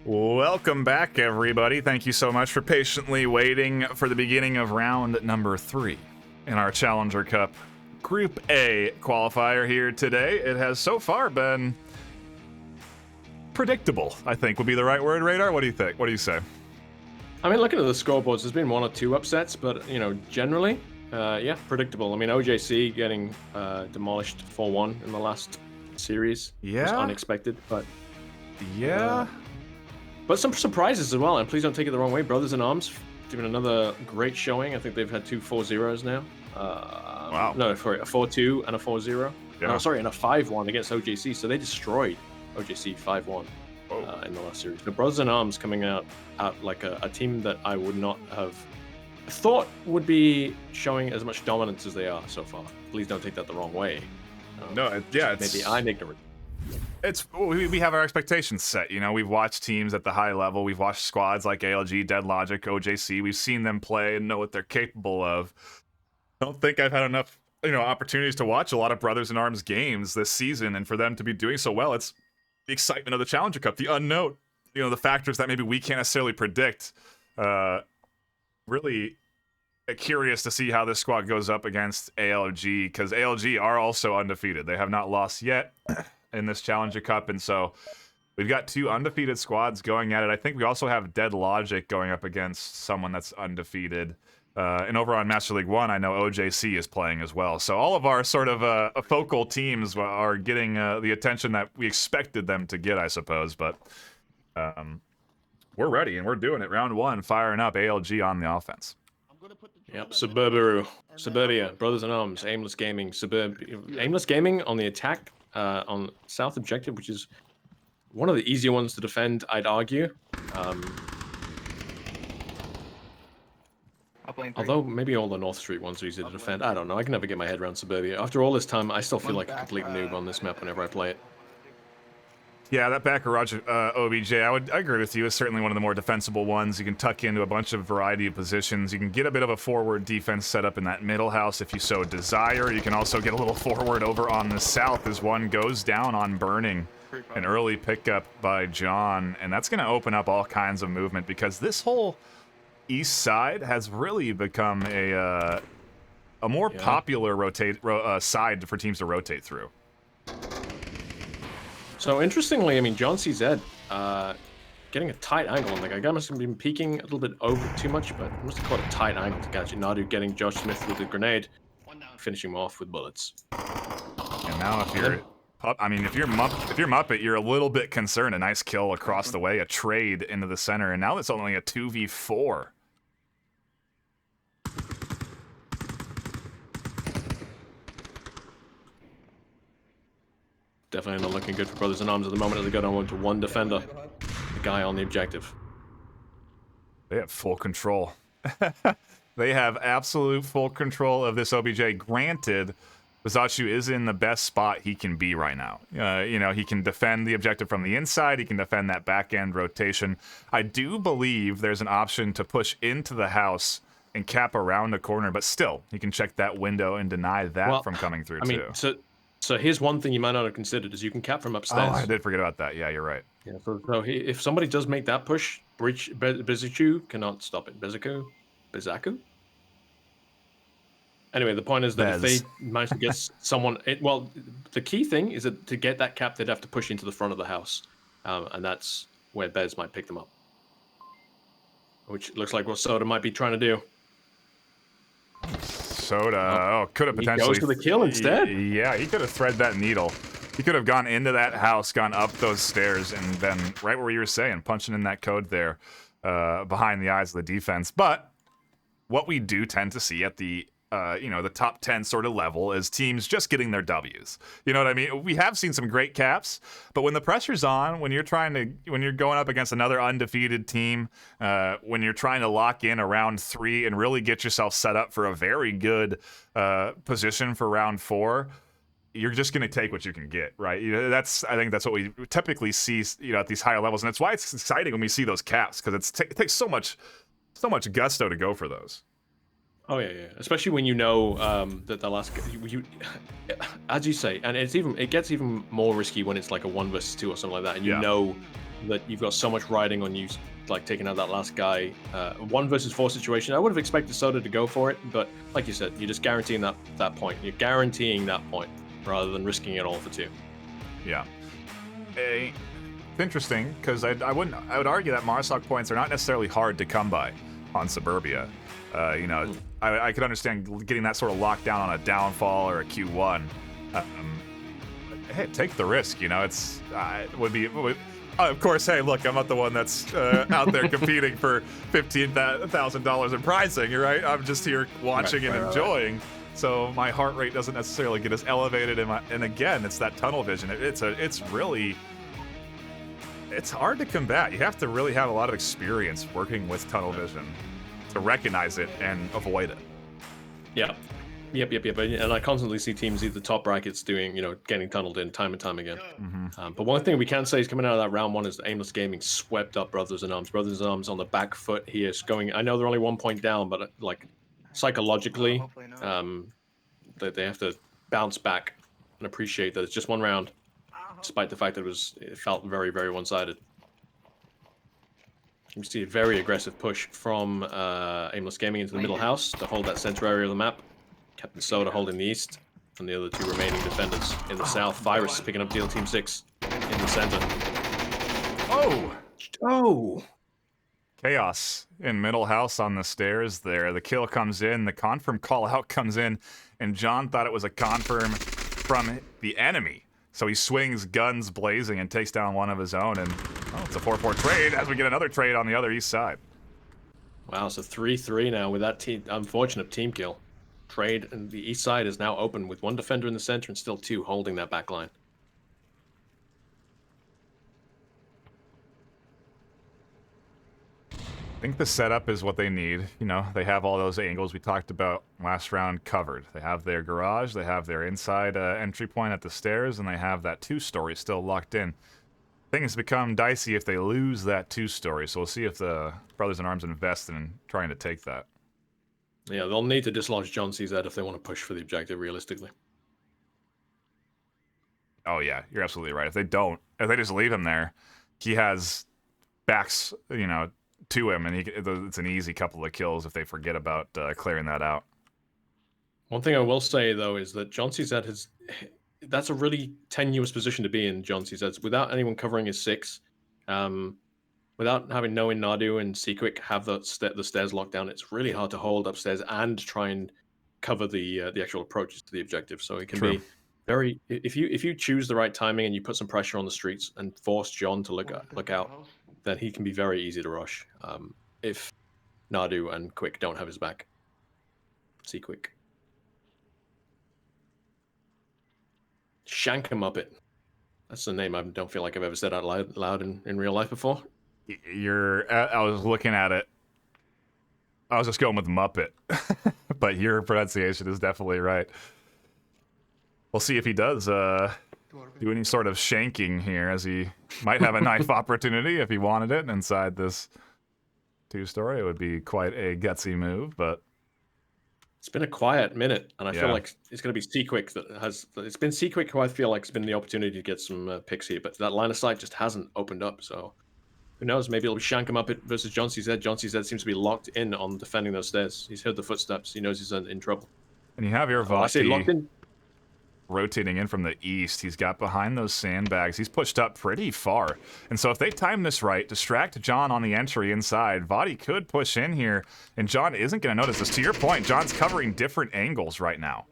Welcome back, everybody. Thank you so much for patiently waiting for the beginning of round number 3 in our Challenger Cup Group A qualifier here today. It has so far been predictable, I think would be the right word. Radar, what do you think? What do you say? I mean, looking at the scoreboards, there's been 1 or 2 upsets, but, you know, generally, yeah, predictable. I mean, OJC getting demolished 4-1 in the last series was unexpected, but... Yeah. But some surprises as well, and please don't take it the wrong way. Brothers in Arms doing another great showing. I think they've had 2 4-0s now. Wow. No, sorry, a 4-2 and a 4-0. Yeah. No, sorry, and a 5-1 against OJC. So they destroyed OJC 5-1 in the last series. The Brothers in Arms coming out like a team that I would not have thought would be showing as much dominance as they are so far. Please don't take that the wrong way. It's... Maybe I'm ignorant. We have our expectations set. You know, we've watched teams at the high level. We've watched squads like ALG, Dead Logic, OJC. We've seen them play and know what they're capable of. I don't think I've had enough, opportunities to watch a lot of Brothers in Arms games this season, and for them to be doing so well, it's the excitement of the Challenger Cup, the unknown, the factors that maybe we can't necessarily predict. Really curious to see how this squad goes up against ALG, because ALG are also undefeated. They have not lost yet in this Challenger Cup, and so we've got 2 undefeated squads going at it. I think we also have Dead Logic going up against someone that's undefeated. And over on Master League 1, I know OJC is playing as well. So all of our sort of focal teams are getting the attention that we expected them to get, I suppose. But we're ready, and we're doing it. Round 1, firing up ALG on the offense. Yep, Suburbia, Brothers in Arms, Aimless Gaming, Aimless Gaming on the attack on South Objective, which is one of the easier ones to defend, I'd argue. Although maybe all the North Street ones are easy to defend. I don't know. I can never get my head around Suburbia. After all this time, I still feel like a complete noob on this map whenever I play it. Yeah, that back garage OBJ, I agree with you. It's certainly one of the more defensible ones. You can tuck into a bunch of variety of positions. You can get a bit of a forward defense set up in that middle house if you so desire. You can also get a little forward over on the south as one goes down on Burning. An early pickup by John, and that's going to open up all kinds of movement, because this whole east side has really become a more popular side for teams to rotate through. So interestingly, I mean, John CZ getting a tight angle. Like, I must have been peeking a little bit over too much, but must have caught a tight angle to catch it. Nadu getting Josh Smith with a grenade, finishing him off with bullets. And now if you're I mean, if you're Muppet, you're a little bit concerned. A nice kill across the way, a trade into the center, and now it's only a 2v4. Definitely not looking good for Brothers in Arms at the moment as they go down to one defender. The guy on the objective. They have full control. They have absolute full control of this OBJ. Granted, Bizachu is in the best spot he can be right now. You know, he can defend the objective from the inside. He can defend that back end rotation. I do believe there's an option to push into the house and cap around the corner, but still, he can check that window and deny that from coming through too. So here's one thing you might not have considered is you can cap from upstairs. Oh, I did forget about that. Yeah, you're right. Yeah, so if somebody does make that push, Bizachu cannot stop it. Bizaku? Anyway, the point is that if they manage to get someone... well, the key thing is that to get that cap, they'd have to push into the front of the house. And that's where Bez might pick them up. Which looks like what Soda might be trying to do. Soda, could have potentially... He goes for the kill instead? Yeah, he could have threaded that needle. He could have gone into that house, gone up those stairs, and then right where you were saying, punching in that code there behind the eyes of the defense. But what we do tend to see at the the top 10 sort of level is teams just getting their W's. You know what I mean? We have seen some great caps, but when the pressure's on, when you're going up against another undefeated team, when you're trying to lock in a round 3 and really get yourself set up for a very good position for round 4, you're just going to take what you can get, right? I think that's what we typically see, at these higher levels, and that's why it's exciting when we see those caps, because it takes so much gusto to go for those. Oh yeah. Especially when you know that the last, as you say, and it gets even more risky when it's like a 1 versus 2 or something like that, and you know that you've got so much riding on you, like taking out that last guy. 1 versus 4 situation, I would have expected Soda to go for it, but like you said, you're just guaranteeing that point. You're guaranteeing that point rather than risking it all for 2. Yeah. It's interesting because I would argue that Marsoc points are not necessarily hard to come by on Suburbia. I could understand getting that sort of lockdown on a downfall or a Q1. Hey, take the risk. Of course. Hey, look, I'm not the one that's out there competing for $15,000 in pricing. Right? I'm just here watching and enjoying. Right. So my heart rate doesn't necessarily get as elevated. And again, it's that tunnel vision. It's hard to combat. You have to really have a lot of experience working with tunnel vision to recognize it and avoid it. Yep. And I constantly see teams either top brackets doing, getting tunneled in time and time again. Mm-hmm. But one thing we can say is coming out of that round 1 is that Aimless Gaming swept up Brothers in Arms. Brothers in Arms on the back foot here is going. I know they're only 1 point down, but like psychologically, they have to bounce back and appreciate that it's just 1 round, despite the fact that it felt very, very one-sided. You see a very aggressive push from Aimless Gaming into the middle house to hold that center area of the map. Captain Soda holding the east, and the other 2 remaining defenders in the south. Virus is picking up Deal Team 6 in the center. Oh! Chaos in middle house on the stairs there. The kill comes in, the confirm call out comes in, and John thought it was a confirm from the enemy. So he swings, guns blazing, and takes down one of his own, and it's a 4-4 trade as we get another trade on the other east side. Wow, so 3-3 now with that unfortunate team kill. Trade, and the east side is now open with 1 defender in the center and still 2 holding that back line. I think the setup is what they need. They have all those angles we talked about last round covered. They have their garage, they have their inside entry point at the stairs, and they have that 2-story still locked in. Things become dicey if they lose that 2-story, so we'll see if the Brothers in Arms invest in trying to take that. Yeah, they'll need to dislodge John CZ if they want to push for the objective realistically. Oh yeah, you're absolutely right. If they just leave him there, he has backs, to him, and it's an easy couple of kills if they forget about clearing that out. One thing I will say, though, is that John CZ that's a really tenuous position to be in, John CZ. Without anyone covering his 6, without having knowing Nadu and Sequick have the stairs locked down, it's really hard to hold upstairs and try and cover the actual approaches to the objective. So it can be If you choose the right timing and you put some pressure on the streets and force John to look out, then he can be very easy to rush. If Nadu and Quick don't have his back. See Quick. Shank him up it. That's the name I don't feel like I've ever said out loud in real life before. I was looking at it. I was just going with Muppet. But your pronunciation is definitely right. We'll see if he does do any sort of shanking here, as he might have a knife opportunity if he wanted it inside this 2-story. It would be quite a gutsy move, but it's been a quiet minute, and I feel like it's going to be C-Quick that has... It's been C-Quick who I feel like has been the opportunity to get some picks here, but that line of sight just hasn't opened up, so... Who knows, maybe it'll be Shank him up it versus John CZ. John CZ seems to be locked in on defending those stairs. He's heard the footsteps. He knows he's in trouble. And you have your I say locked in. Rotating in from the east. He's got behind those sandbags. He's pushed up pretty far. And so if they time this right, distract John on the entry inside, Vadi could push in here, and John isn't going to notice this. To your point, John's covering different angles right now.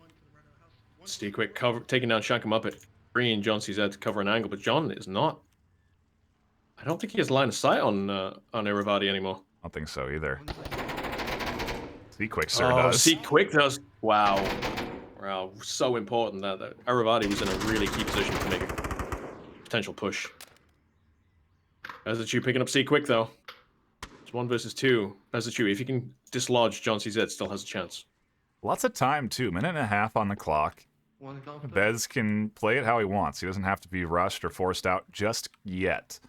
C-Quick taking down Shank him up it. Freeing John CZ to cover an angle, but John is not. I don't think he has line of sight on Iravati anymore. I don't think so either. C-Quick sir does. C-Quick does. Wow. Wow, so important that Iravati was in a really key position to make a potential push. Bezichu picking up C-Quick though. It's 1 versus 2. Bezichu, if he can dislodge John CZ, still has a chance. Lots of time too. 1.5 on the clock. Bez can play it how he wants. He doesn't have to be rushed or forced out just yet.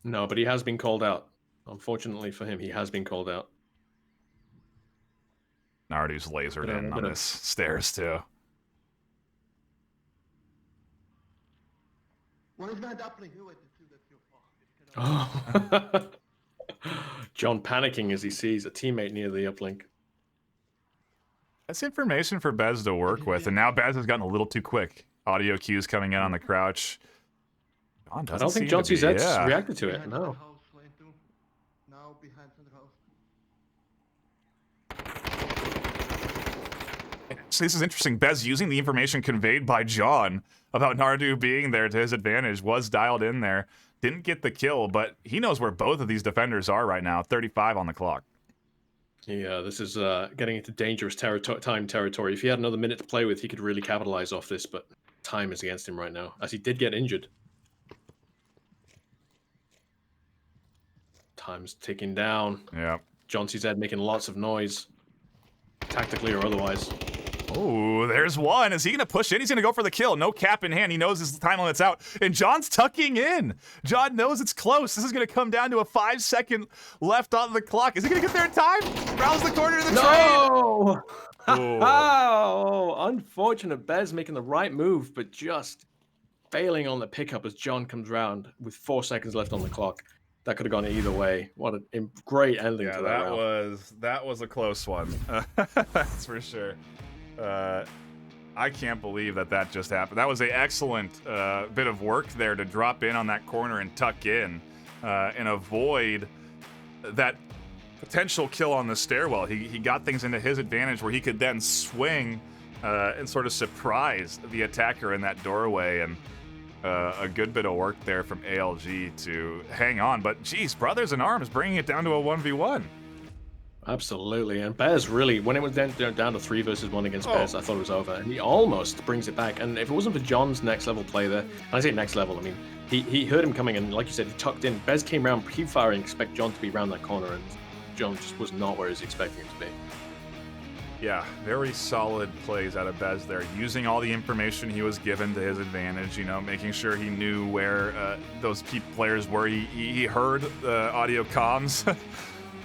No, but he has been called out. Unfortunately for him, he has been called out. Nardu's lasered in on this stairs too. Oh. John panicking as he sees a teammate near the uplink. That's information for Bez to work with, and now Bez has gotten a little too quick. Audio cues coming in on the crouch. I don't think John CZ's reacted to it, no. So this is interesting. Bez using the information conveyed by John about Nardu being there to his advantage was dialed in there. Didn't get the kill, but he knows where both of these defenders are right now. 35 on the clock. Yeah, this is getting into dangerous time territory. If he had another minute to play with, he could really capitalize off this, but time is against him right now, as he did get injured. Time's ticking down. Yeah. John CZ making lots of noise, tactically or otherwise. Oh, there's one. Is he going to push in? He's going to go for the kill. No cap in hand. He knows his time limit's out. And John's tucking in. John knows it's close. This is going to come down to a 5-second left on the clock. Is he going to get there in time? Rounds the corner of the No! Oh, unfortunate. Bez making the right move, but just failing on the pickup as John comes round with 4 seconds left on the clock. That could have gone either way. What a great ending to that round. That was a close one. That's for sure. I can't believe that just happened. That was an excellent bit of work there to drop in on that corner and tuck in and avoid that potential kill on the stairwell. He got things into his advantage where he could then swing and sort of surprise the attacker in that doorway, and a good bit of work there from ALG to hang on. But geez, brothers in arms bringing it down to a 1v1. Absolutely, and Bez really, when it was down to 3 versus 1 against Bez, I thought it was over, and he almost brings it back. And if it wasn't for John's next level play there, and I say next level, I mean, he heard him coming, and like you said, he tucked in. Bez came around pre-firing, expect John to be around that corner, and John just was not where he was expecting him to be. Yeah, very solid plays out of Bez there, using all the information he was given to his advantage, you know, making sure he knew where those key players were. He heard the audio comms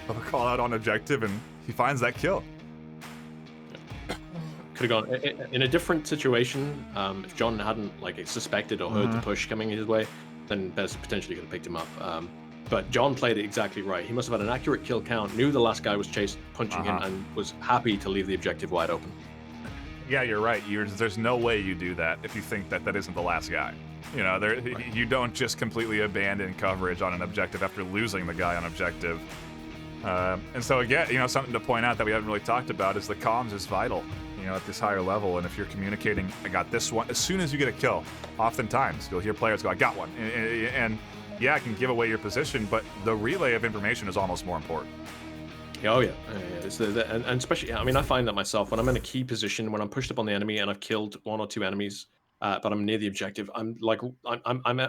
of a call out on objective, and he finds that kill. Could have gone in a different situation. If John hadn't suspected or heard the push coming his way, then Bez potentially could have picked him up. But John played it exactly right. He must have had an accurate kill count, knew the last guy was punching him, and was happy to leave the objective wide open. Yeah, you're right. There's no way you do that if you think that isn't the last guy. You know, you don't just completely abandon coverage on an objective after losing the guy on objective. And so again, you know, something to point out that we haven't really talked about is the comms is vital. you know, at this higher level. And if you're communicating, I got this one, as soon as you get a kill, oftentimes you'll hear players go, I got one. And yeah, I can give away your position, but the relay of information is almost more important. Oh yeah, it's and especially, I mean, I find that myself when I'm in a key position, when I'm pushed up on the enemy and I've killed 1 or 2 enemies, but I'm near the objective. I'm like, I'm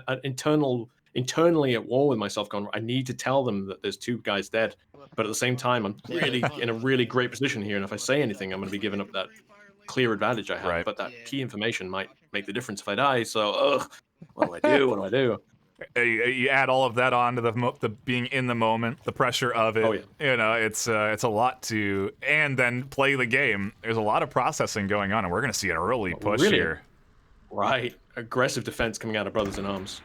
internally at war with myself, going, I need to tell them that there's 2 guys dead, but at the same time, I'm really in a really great position here, and if I say anything, I'm going to be giving up that clear advantage I have. Right. But that key information might make the difference if I die. So, what do I do? What do I do? You add all of that on to the being in the moment, the pressure of it. Oh, yeah. You know, it's a lot to, and then play the game. There's a lot of processing going on, and we're going to see an early push here. Right, aggressive defense coming out of Brothers in Arms.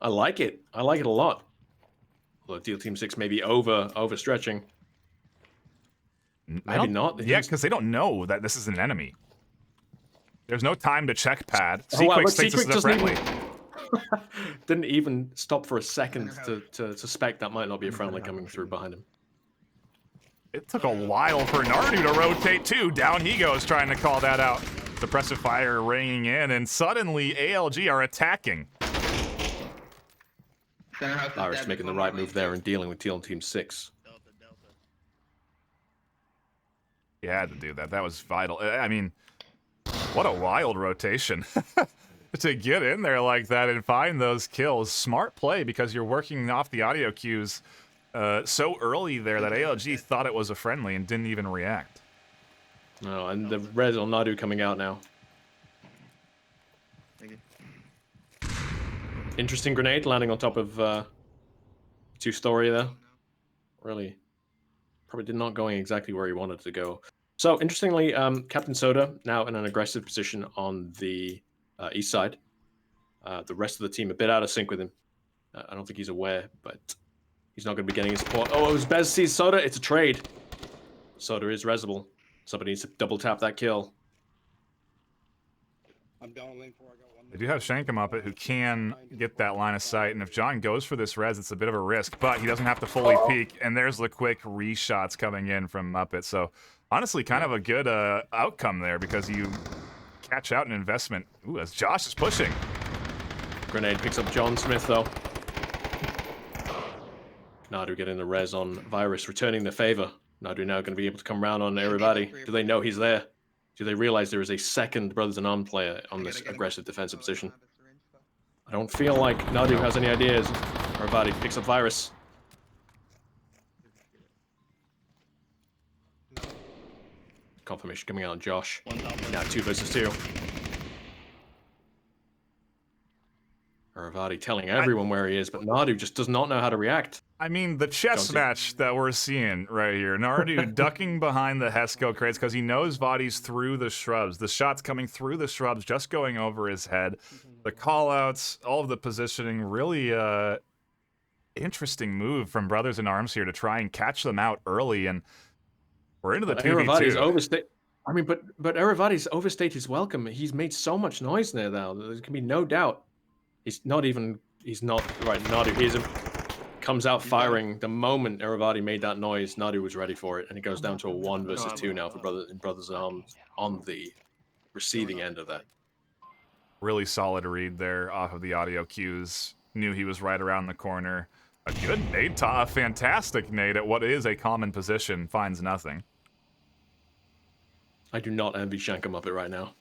I like it. I like it a lot. Although Deal Team 6 may be overstretching. Maybe not. Yeah, because they don't know that this is an enemy. There's no time to check pad. Oh, wow, Sequix thinks this is a friendly. Didn't even stop for a second to suspect that might not be a friendly coming through behind him. It took a while for Nardu to rotate too. Down he goes, trying to call that out. Suppressive fire ringing in, and suddenly ALG are attacking. Irish making the right move there and dealing with Team 6. You had to do that. That was vital. I mean, what a wild rotation. To get in there like that and find those kills. Smart play, because you're working off the audio cues so early there that ALG thought it was a friendly and didn't even react. No, and the res on Nadu coming out now. Interesting grenade landing on top of 2-story there. Really, probably did not going exactly where he wanted to go. So interestingly, Captain Soda now in an aggressive position on the east side. The rest of the team a bit out of sync with him. I don't think he's aware, but he's not going to be getting his support. Oh, it was Bez sees Soda. It's a trade. Soda is resable. Somebody needs to double tap that kill. They do have Shankamuppet, who can get that line of sight, and if John goes for this res, it's a bit of a risk, but he doesn't have to fully peek, and there's the quick reshots coming in from Muppet. So honestly, kind of a good outcome there, because you catch out an investment. Ooh, as Josh is pushing. Grenade picks up John Smith, though. Nadu getting the res on Virus, returning the favor. Nadu now going to be able to come around on everybody. Do they know he's there? Do they realize there is a second Brothers in Arms player on this aggressive defensive position? I don't feel like Nadu has any ideas. Everybody picks up Virus. Confirmation coming out on Josh. Now 2 versus 2. Aravati telling everyone where he is, but Nadu just does not know how to react. I mean, the chess match that we're seeing right here. Nardu ducking behind the Hesco crates because he knows Vadi's through the shrubs. The shots coming through the shrubs, just going over his head. The callouts, all of the positioning, really interesting move from Brothers in Arms here to try and catch them out early. And we're into the 2v2. I mean, but Aravati's overstayed his welcome. He's made so much noise there now. There can be no doubt. He's not, right, Nadu, comes out firing. The moment Aravati made that noise, Nadu was ready for it, and it goes down to a 1 versus 2 now for Brothers in Arms on the receiving end of that. Really solid read there off of the audio cues. Knew he was right around the corner. A good nade, a fantastic nade at what is a common position, finds nothing. I do not envy Shankamuppet right now.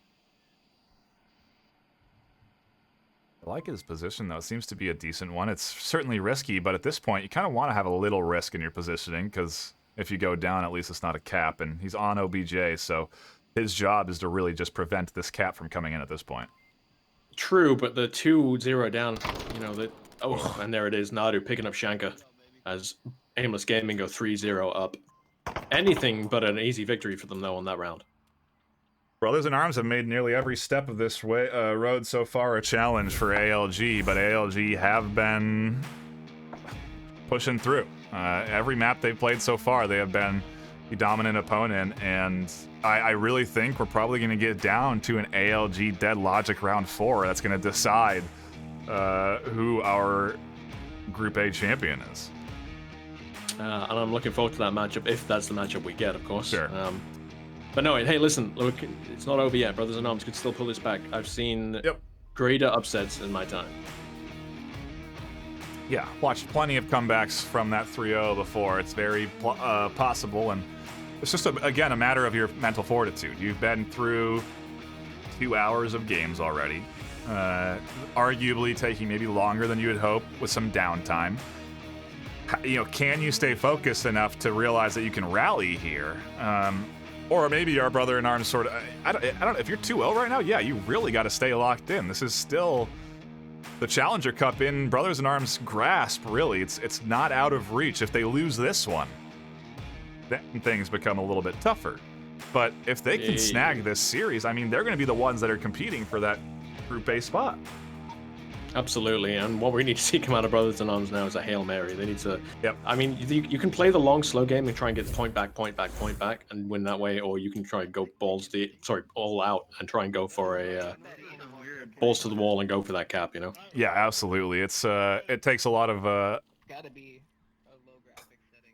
I like his position, though. It seems to be a decent one. It's certainly risky, but at this point, you kind of want to have a little risk in your positioning, because if you go down, at least it's not a cap, and he's on OBJ, so his job is to really just prevent this cap from coming in at this point. True, but the 2-0 down, you know, and there it is, Nadu picking up Shanka as Aimless Gaming go 3-0 up. Anything but an easy victory for them, though, on that round. Brothers in Arms have made nearly every step of this road so far a challenge for ALG, but ALG have been pushing through. Every map they've played so far, they have been the dominant opponent, and I really think we're probably going to get down to an ALG Dead Logic round 4 that's going to decide who our Group A champion is. And I'm looking forward to that matchup, if that's the matchup we get, of course. Sure. But no, hey, listen, look, it's not over yet. Brothers in Arms could still pull this back. I've seen greater upsets in my time. Yeah, watched plenty of comebacks from that 3-0 before. It's very possible, and it's just, again, a matter of your mental fortitude. You've been through 2 hours of games already, arguably taking maybe longer than you had hoped with some downtime. You know, can you stay focused enough to realize that you can rally here? Or maybe our brother in arms sort of, I don't, if you're 2-0 right now, yeah, you really got to stay locked in. This is still the Challenger Cup in Brothers in Arms' grasp, really. It's not out of reach. If they lose this one, then things become a little bit tougher. But if they can snag this series, I mean, they're going to be the ones that are competing for that Group A spot. Absolutely, and what we need to see come out of Brothers in Arms now is a Hail Mary. They need to... Yep. I mean, you can play the long, slow game and try and get point back, and win that way, or you can try and go all out and try and go for a balls to the wall and go for that cap, you know? Yeah, absolutely. It takes a lot of... Gotta be a low graphic setting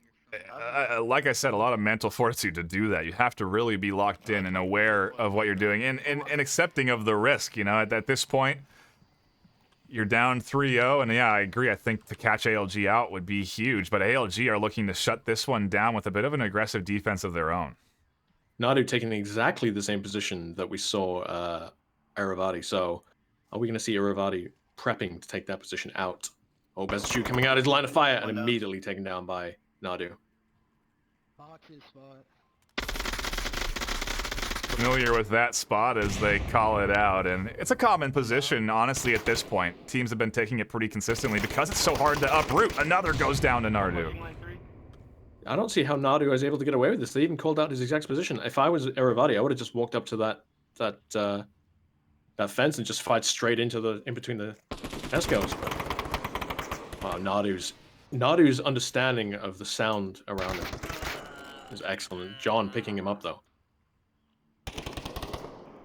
or like I said, a lot of mental fortitude to do that. You have to really be locked in and aware of what you're doing and accepting of the risk, you know? At this point, you're down 3-0, and yeah, I agree. I think to catch ALG out would be huge, but ALG are looking to shut this one down with a bit of an aggressive defense of their own. Nadu taking exactly the same position that we saw Aravati, so are we going to see Aravati prepping to take that position out? Oh, Bezachu coming out his line of fire and immediately taken down by Nadu. boxes spot. Familiar with that spot as they call it out, and it's a common position, honestly, at this point. Teams have been taking it pretty consistently because it's so hard to uproot. Another goes down to Nardu. I don't see how Nadu was able to get away with this. They even called out his exact position. If I was Aravati, I would have just walked up to that fence and just fired straight into in between the Escos. Wow, Nadu's understanding of the sound around him is excellent. John picking him up though.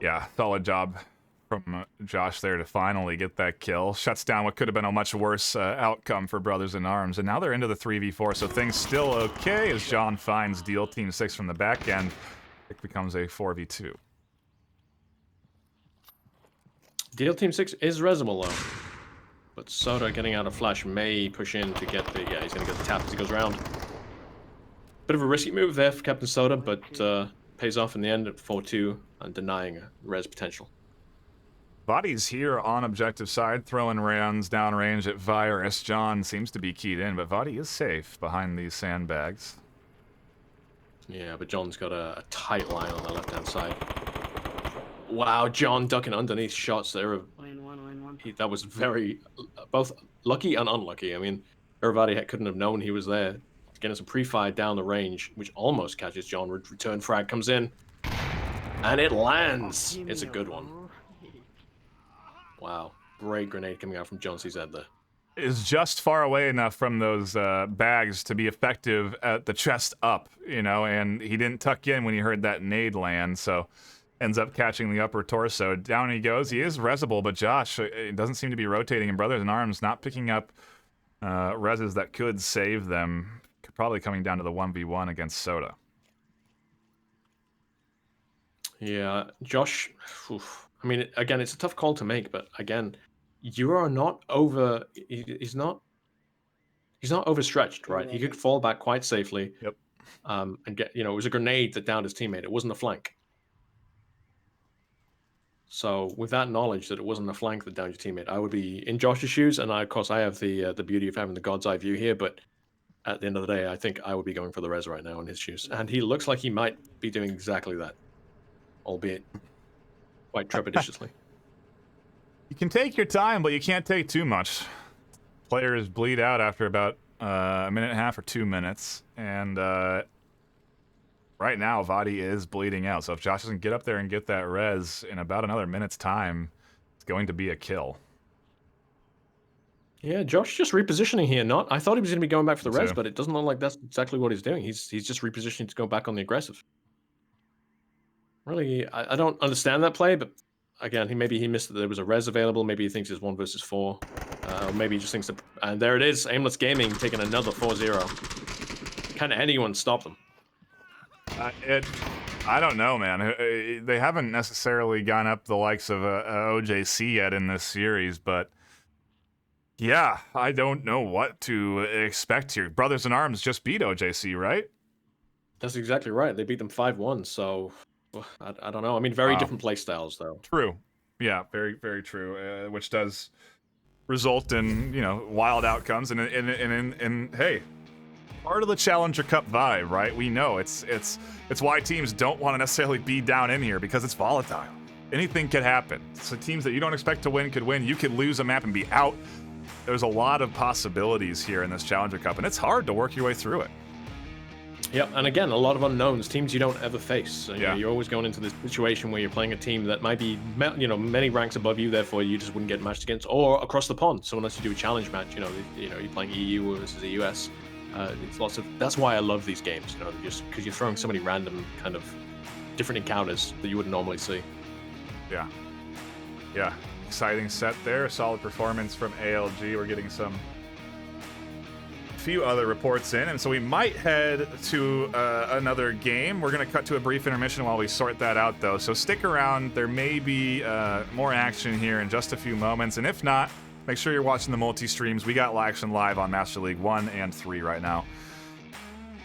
Yeah, solid job from Josh there to finally get that kill. Shuts down what could have been a much worse outcome for Brothers in Arms. And now they're into the 3v4, so things still okay as John finds Deal Team 6 from the back end. It becomes a 4v2. Deal Team 6 is resable though. But Soda getting out of flash may push in to get the... Yeah, he's going to get the tap as he goes around. Bit of a risky move there for Captain Soda, but pays off in the end at 4-2 and denying a res potential. Body's here on objective side, throwing rounds downrange at Virus. John seems to be keyed in, but Vadi is safe behind these sandbags. Yeah, but John's got a tight line on the left-hand side. Wow, John ducking underneath shots there. That was very, both lucky and unlucky. I mean, Aravati couldn't have known he was there. Getting some pre-fire down the range, which almost catches John. Return frag comes in, and it lands. It's a good one. Wow, great grenade coming out from John CZ there. Is just far away enough from those bags to be effective at the chest up, you know, and he didn't tuck in when he heard that nade land, so ends up catching the upper torso. Down he goes. He is resable, but Josh, it doesn't seem to be rotating, and Brothers in Arms not picking up reses that could save them. Probably coming down to the 1v1 against Soda. Yeah, Josh, I mean, again, it's a tough call to make, but again, you are not over... He's not overstretched, right? He could fall back quite safely. Yep. And get, it was a grenade that downed his teammate. It wasn't a flank. So with that knowledge that it wasn't a flank that downed your teammate, I would be in Josh's shoes, and of course I have the beauty of having the God's eye view here, but at the end of the day, I think I would be going for the res right now in his shoes. And he looks like he might be doing exactly that, albeit quite trepidatiously. You can take your time, but you can't take too much. Players bleed out after about a minute and a half or 2 minutes, and right now Vadi is bleeding out. So if Josh doesn't get up there and get that res in about another minute's time, it's going to be a kill. Yeah, Josh just repositioning here. I thought he was going to be going back for the res, but it doesn't look like that's exactly what he's doing. He's just repositioning to go back on the aggressive. Really, I don't understand that play, but again, maybe he missed that there was a res available. Maybe he thinks it's 1 versus 4. Or maybe he just thinks that... And there it is, Aimless Gaming taking another 4-0. Can anyone stop them? I don't know, man. They haven't necessarily gone up the likes of OJC yet in this series, but yeah, I don't know what to expect here. Brothers in Arms just beat OJC, right? That's exactly right. They beat them 5-1. So I don't know. I mean, very Wow. different play styles, though. True. Yeah, very, very true. Which does result in, you know, wild outcomes. And hey, part of the Challenger Cup vibe, right? We know it's why teams don't want to necessarily be down in here, because it's volatile. Anything could happen. So teams that you don't expect to win could win. You could lose a map and be out. There's a lot of possibilities here in this Challenger Cup, and it's hard to work your way through it. Yep, and again, a lot of unknowns, teams you don't ever face. So, Yeah. you're always going into this situation where you're playing a team that might be, many ranks above you, therefore you just wouldn't get matched against, or across the pond. So unless you do a challenge match, you're playing EU versus the US. It's lots of. That's why I love these games. Just because you're throwing so many random kind of different encounters that you wouldn't normally see. Yeah. Yeah. Exciting set there. Solid performance from ALG. We're getting some few other reports in, and so we might head to another game. We're going to cut to a brief intermission while we sort that out, though, so stick around. There may be more action here in just a few moments, and if not, make sure you're watching the multi-streams. We got action live on Master League 1 and 3 right now.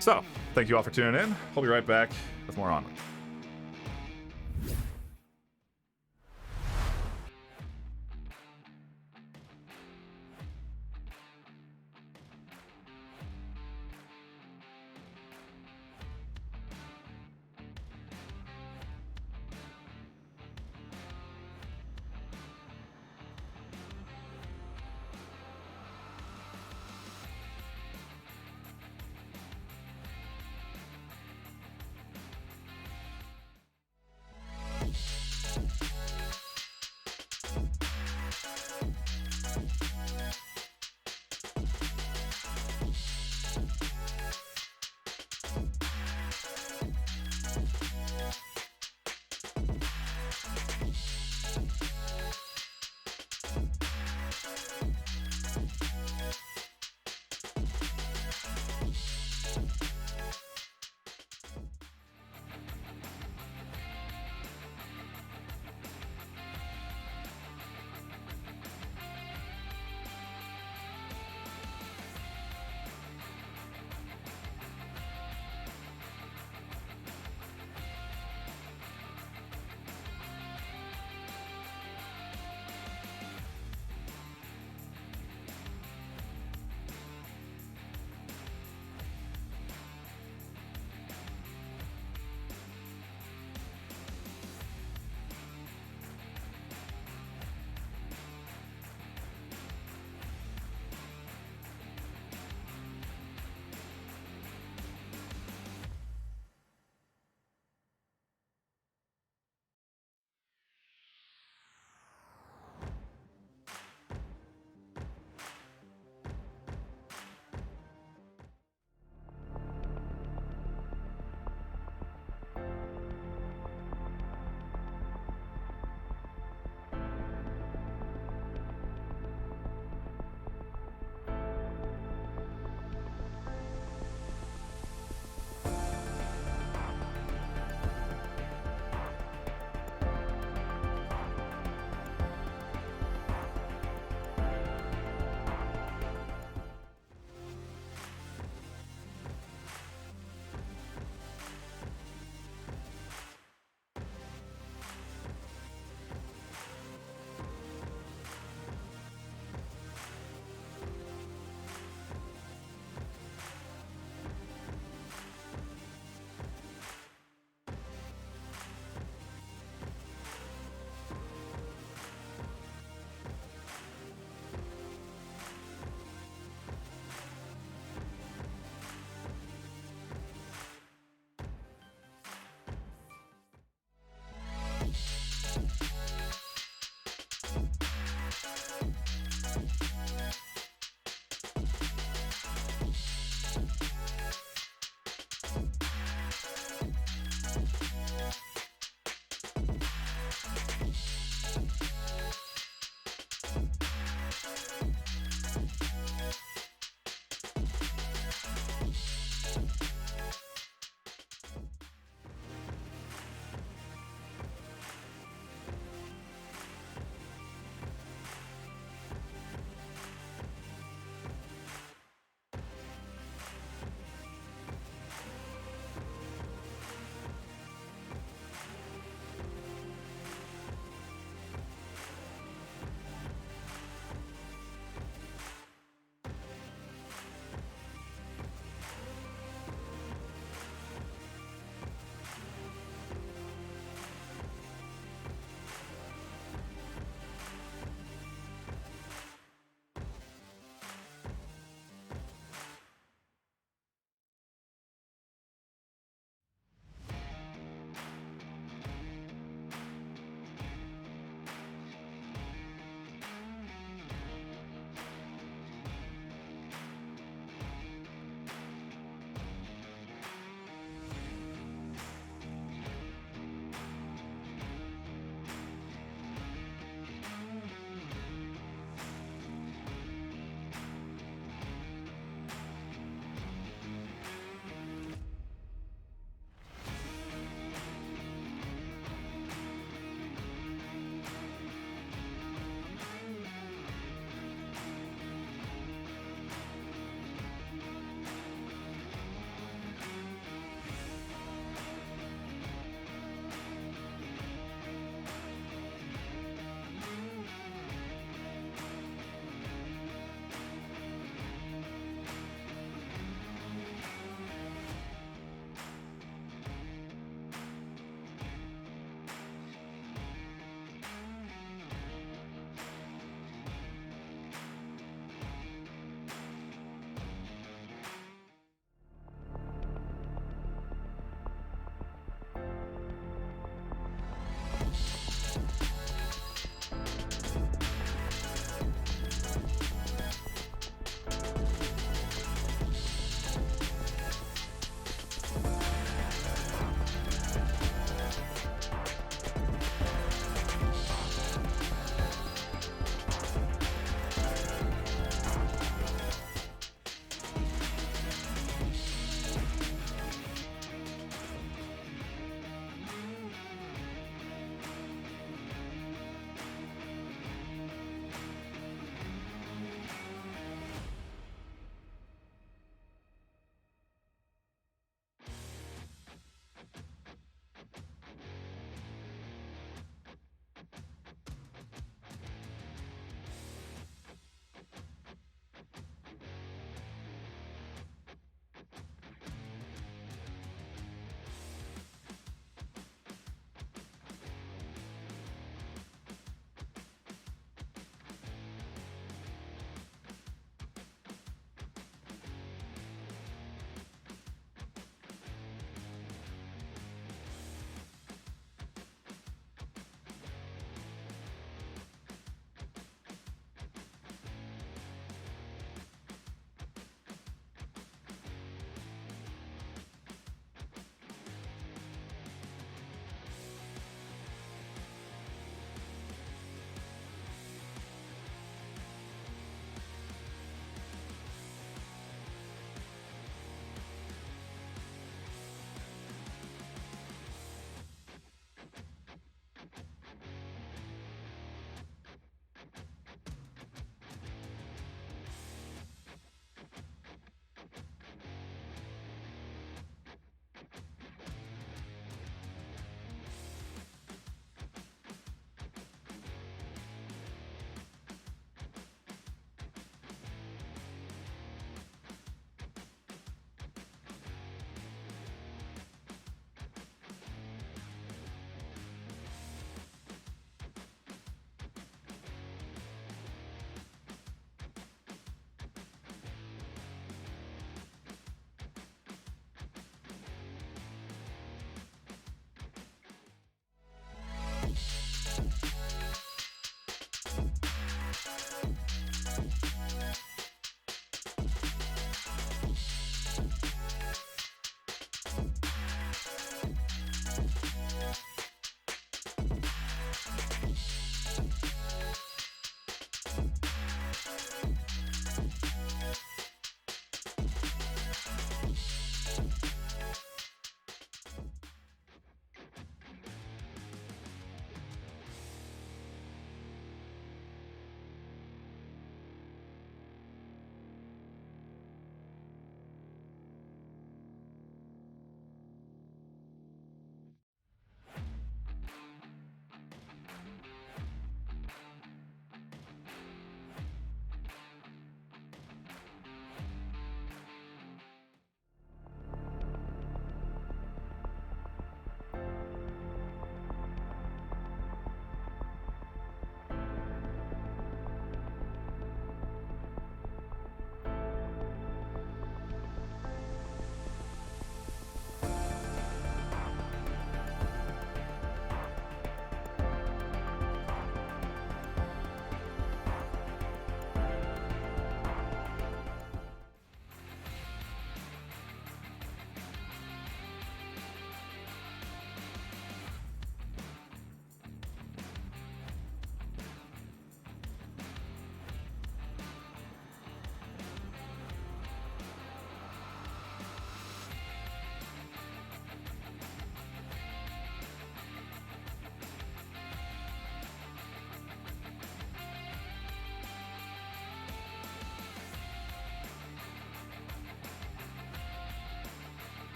So, thank you all for tuning in. We'll be right back with more Onward.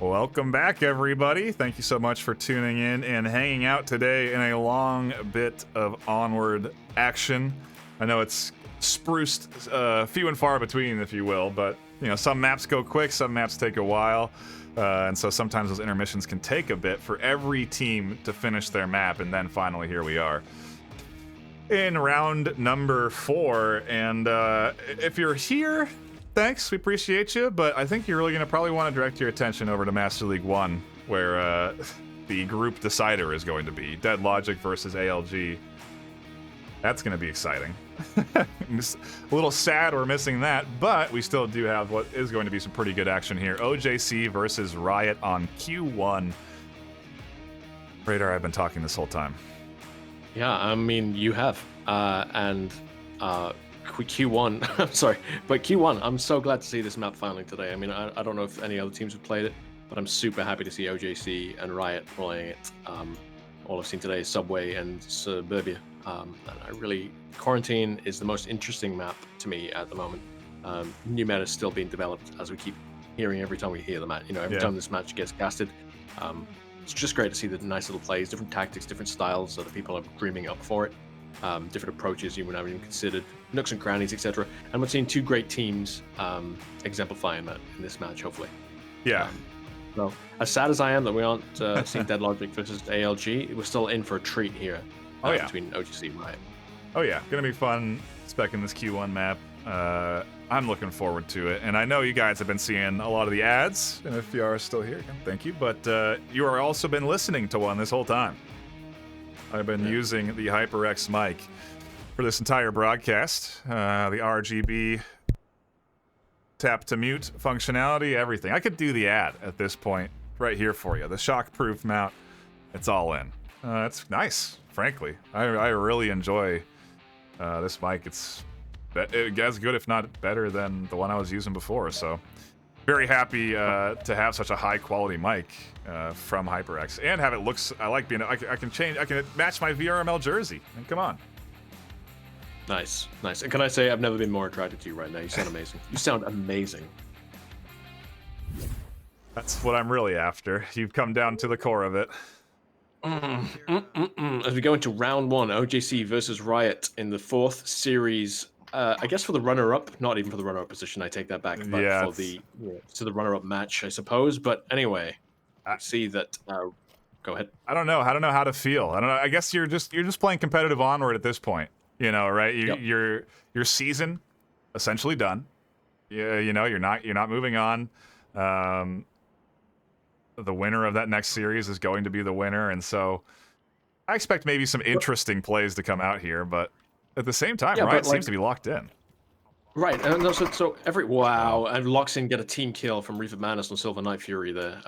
Welcome back, everybody. Thank you so much for tuning in and hanging out today in a long bit of Onward action. I know it's spruced few and far between, if you will, but you know, some maps go quick, some maps take a while, and so sometimes those intermissions can take a bit for every team to finish their map, and then finally here we are in round number 4. And if you're here, thanks, we appreciate you, but I think you're really going to probably want to direct your attention over to Master League 1, where the group decider is going to be Dead Logic versus ALG. That's going to be exciting. I'm just a little sad we're missing that, but we still do have what is going to be some pretty good action here. OJC versus Riot on Q1. Radar, I've been talking this whole time. Yeah, I mean, you have. And Q1, I'm sorry, but Q1, I'm so glad to see this map finally today. I mean, I don't know if any other teams have played it, but I'm super happy to see OJC and Riot playing it. All I've seen today is Subway and Suburbia. And I really, Quarantine is the most interesting map to me at the moment. New meta is still being developed, as we keep hearing every time we hear the match. You know, every time this match gets casted. It's just great to see the nice little plays, different tactics, different styles, so that people are dreaming up for it. Different approaches you would not even considered, nooks and crannies, etc. And we're seeing two great teams exemplifying that in this match, hopefully. Yeah. So, as sad as I am that we aren't seeing Dead Logic versus ALG, we're still in for a treat here between OGC and Riot. Oh yeah, gonna be fun specking this Q1 map. I'm looking forward to it, and I know you guys have been seeing a lot of the ads, and if you are still here, thank you, but you are also been listening to one this whole time. I've been using the HyperX mic for this entire broadcast, the RGB tap to mute functionality, everything. I could do the ad at this point right here for you. The shockproof mount, it's all in. It's nice, frankly. I really enjoy this mic. It's as good, if not better, than the one I was using before. So very happy to have such a high quality mic from HyperX and have it looks. I like being. I can change. I can match my VRML jersey. I mean, come on. Nice. And can I say I've never been more attracted to you right now. You sound amazing. You sound amazing. That's what I'm really after. You've come down to the core of it. As we go into round 1, OJC versus Riot in the 4th series. I guess for the runner-up, not even for the runner-up position, I take that back, but for the the runner-up match, I suppose. But anyway, I see that. Go ahead. I don't know how to feel. I don't know. I guess you're just playing competitive Onward at this point. You know, right? Your season essentially done. Yeah, you know, you're not moving on. The winner of that next series is going to be the winner, and so I expect maybe some interesting plays to come out here, but at the same time, Riot seems to be locked in. Right, and so every and Loxin get a team kill from Reef of Madness on Silver NightFiree there.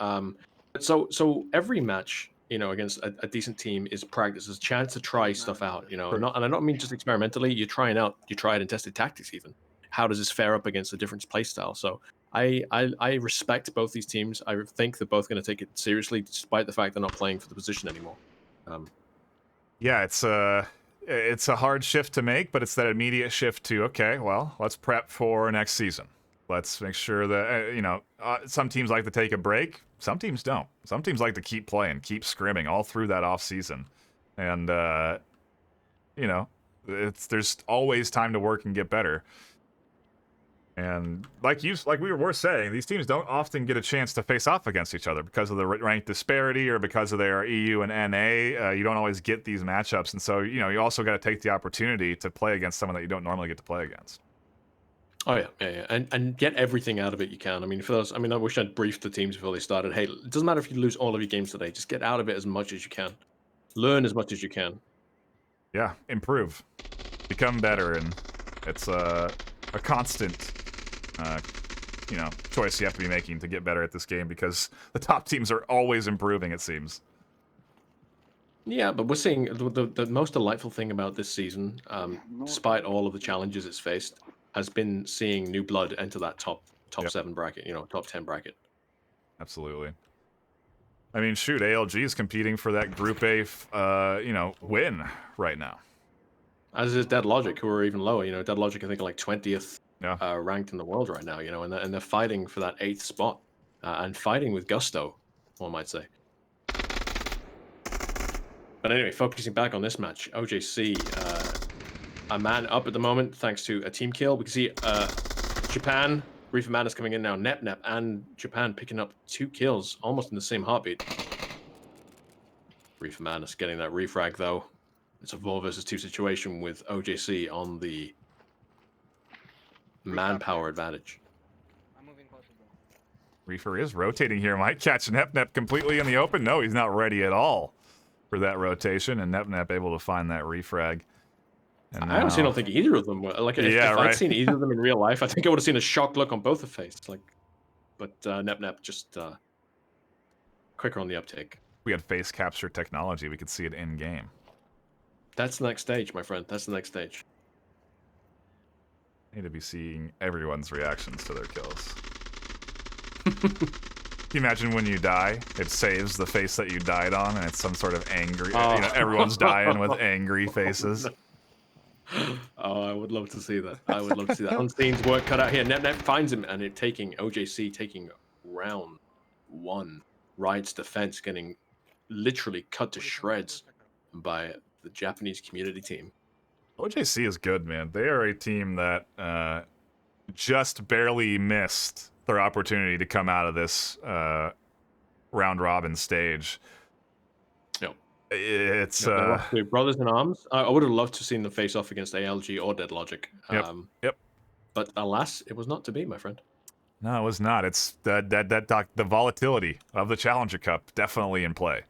So every match, you know, against a decent team is practice, is a chance to try stuff out, you know, and I don't mean just experimentally. You're trying out, you tried and tested tactics even. How does this fare up against a different play style? So I respect both these teams. I think they're both going to take it seriously, despite the fact they're not playing for the position anymore. Yeah, it's a hard shift to make, but it's that immediate shift to, okay, well, let's prep for next season. Let's make sure that, some teams like to take a break. Some teams don't. Some teams like to keep playing, keep scrimming all through that off season. And, there's always time to work and get better. And like we were saying, these teams don't often get a chance to face off against each other because of the rank disparity or because of their EU and NA. You don't always get these matchups, and so you also got to take the opportunity to play against someone that you don't normally get to play against. Oh yeah, and get everything out of it you can. I mean, I wish I'd briefed the teams before they started. Hey, it doesn't matter if you lose all of your games today. Just get out of it as much as you can. Learn as much as you can. Yeah, improve, become better, and it's a constant. Choice you have to be making to get better at this game because the top teams are always improving, it seems. Yeah, but we're seeing the most delightful thing about this season, despite all of the challenges it's faced, has been seeing new blood enter that top 7 bracket, top 10 bracket. Absolutely. I mean, shoot, ALG is competing for that Group A, win right now. As is Dead Logic, who are even lower. Dead Logic, I think, are like 20th. Ranked in the world right now, and they're fighting for that 8th spot. and fighting with gusto, one might say. But anyway, focusing back on this match, OJC, a man up at the moment thanks to a team kill. We can see Japan, Reefer Madness coming in now, NepNep and Japan picking up 2 kills almost in the same heartbeat. Reefer Madness getting that refrag though. It's a 4 versus 2 situation with OJC on the manpower advantage. I'm moving closer, bro. Reefer is rotating here. Might catch NepNep completely in the open. No, he's not ready at all for that rotation, and NepNep able to find that refrag. And I honestly don't think either of them were. Like, if I'd seen either of them in real life, I think I would have seen a shocked look on both the faces. Like, but NepNep just quicker on the uptake. We had face capture technology. We could see it in game. That's the next stage, my friend. That's the next stage. Need to be seeing everyone's reactions to their kills. Can you imagine when you die, it saves the face that you died on, and it's some sort of angry. Oh. You know, everyone's dying with angry faces. Oh, I would love to see that. I would love to see that. Unseen's work cut out here. NepNep finds him, and it taking OJC taking round 1. Riot's defense getting literally cut to shreds by the Japanese community team. OJC is good, man. They are a team that just barely missed their opportunity to come out of this round robin stage. No. It's Brothers in Arms. I would have loved to have seen them face off against ALG or Dead Logic. Yep. But alas, it was not to be, my friend. No, it was not. It's the volatility of the Challenger Cup definitely in play.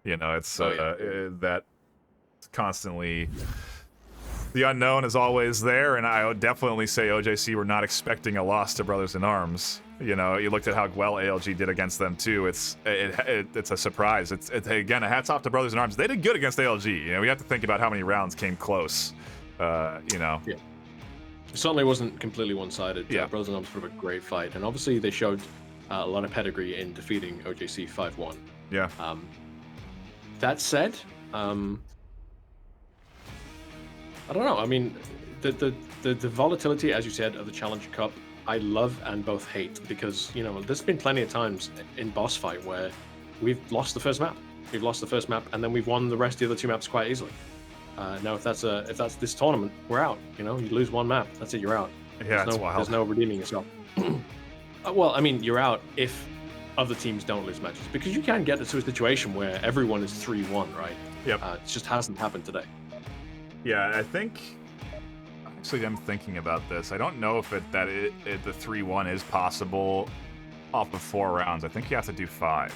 You know, it's that constantly. The unknown is always there, and I would definitely say OJC were not expecting a loss to Brothers in Arms. You know, you looked at how well ALG did against them too. It's a surprise. It's again a hats off to Brothers in Arms. They did good against ALG. You know, we have to think about how many rounds came close. You know. Yeah. It certainly wasn't completely one-sided. Yeah. Brothers in Arms put up a great fight, and obviously they showed a lot of pedigree in defeating OJC 5-1. Yeah. That said, I don't know. I mean, the volatility, as you said, of the Challenger Cup, I love and both hate, because, you know, there's been plenty of times in boss fight where we've lost the first map. We've lost the first map, and then we've won the rest of the other 2 maps quite easily. Now, if that's this tournament, we're out. You know, you lose 1 map, that's it, you're out. Yeah, it's wild. There's no redeeming yourself. Well, I mean, you're out if other teams don't lose matches, because you can get to a situation where everyone is 3-1, right? Yep. It just hasn't happened today. Yeah, I think. Actually, I'm thinking about this. I don't know if the 3-1 is possible off of 4 rounds. I think you have to do 5.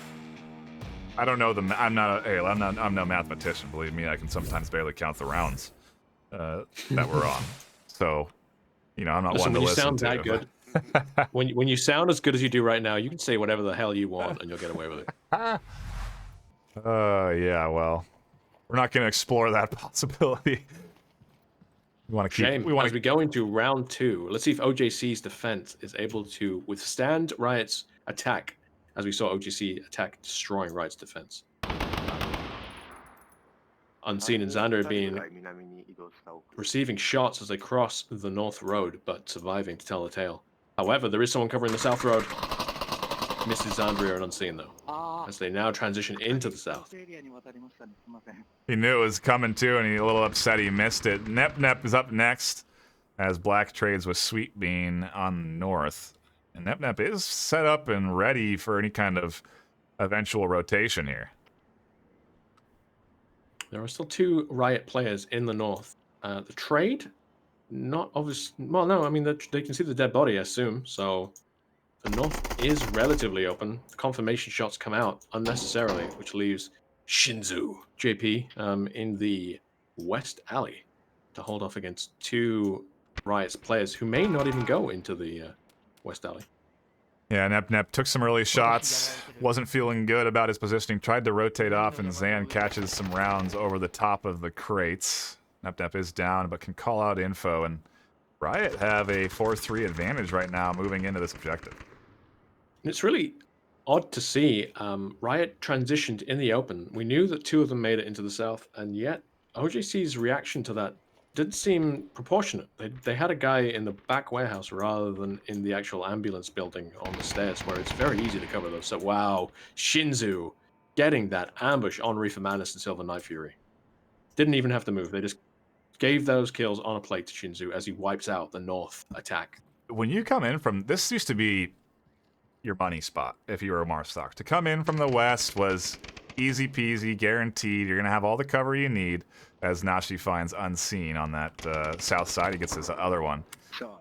I don't know I'm no mathematician. Believe me, I can sometimes barely count the rounds that we're on. So, you know, I'm not one to listen to. When you sound that good, when you sound as good as you do right now, you can say whatever the hell you want and you'll get away with it. Yeah. Well, we're not going to explore that possibility. We want to keep. Shame. As we go into round 2, let's see if OJC's defense is able to withstand Riot's attack, as we saw OJC attack, destroying Riot's defense. Unseen and Xander being receiving shots as they cross the North Road, but surviving to tell the tale. However, there is someone covering the South Road. Mrs. Xandria and Unseen, though, as they now transition into the South. He knew it was coming too, and he's a little upset he missed it. NepNep is up next as Black trades with Sweet Bean on the north. And NepNep is set up and ready for any kind of eventual rotation here. There are still 2 Riot players in the north. The trade, not obvious. Well, no, I mean, they can see the dead body, I assume. So the north is relatively open. Confirmation shots come out unnecessarily, which leaves Shinzu JP in the west alley to hold off against 2 Riot's players who may not even go into the west alley. Yeah, NepNep took some early shots, wasn't feeling good about his positioning, tried to rotate off, and Zan catches some rounds over the top of the crates. NepNep is down, but can call out info, and Riot have a 4-3 advantage right now moving into this objective. It's really odd to see Riot transitioned in the open. We knew that 2 of them made it into the south, and yet OJC's reaction to that did seem proportionate. They had a guy in the back warehouse rather than in the actual ambulance building on the stairs, where it's very easy to cover those. So wow, Shinzu getting that ambush on Reefer Madness and Silver NightFiree. Didn't even have to move. They just gave those kills on a plate to Shinzu as he wipes out the north attack. When you come in from this, used to be your money spot if you were a Marstock. To come in from the west was easy peasy, guaranteed. You're gonna have all the cover you need. As Nashi finds unseen on that south side, he gets this other one.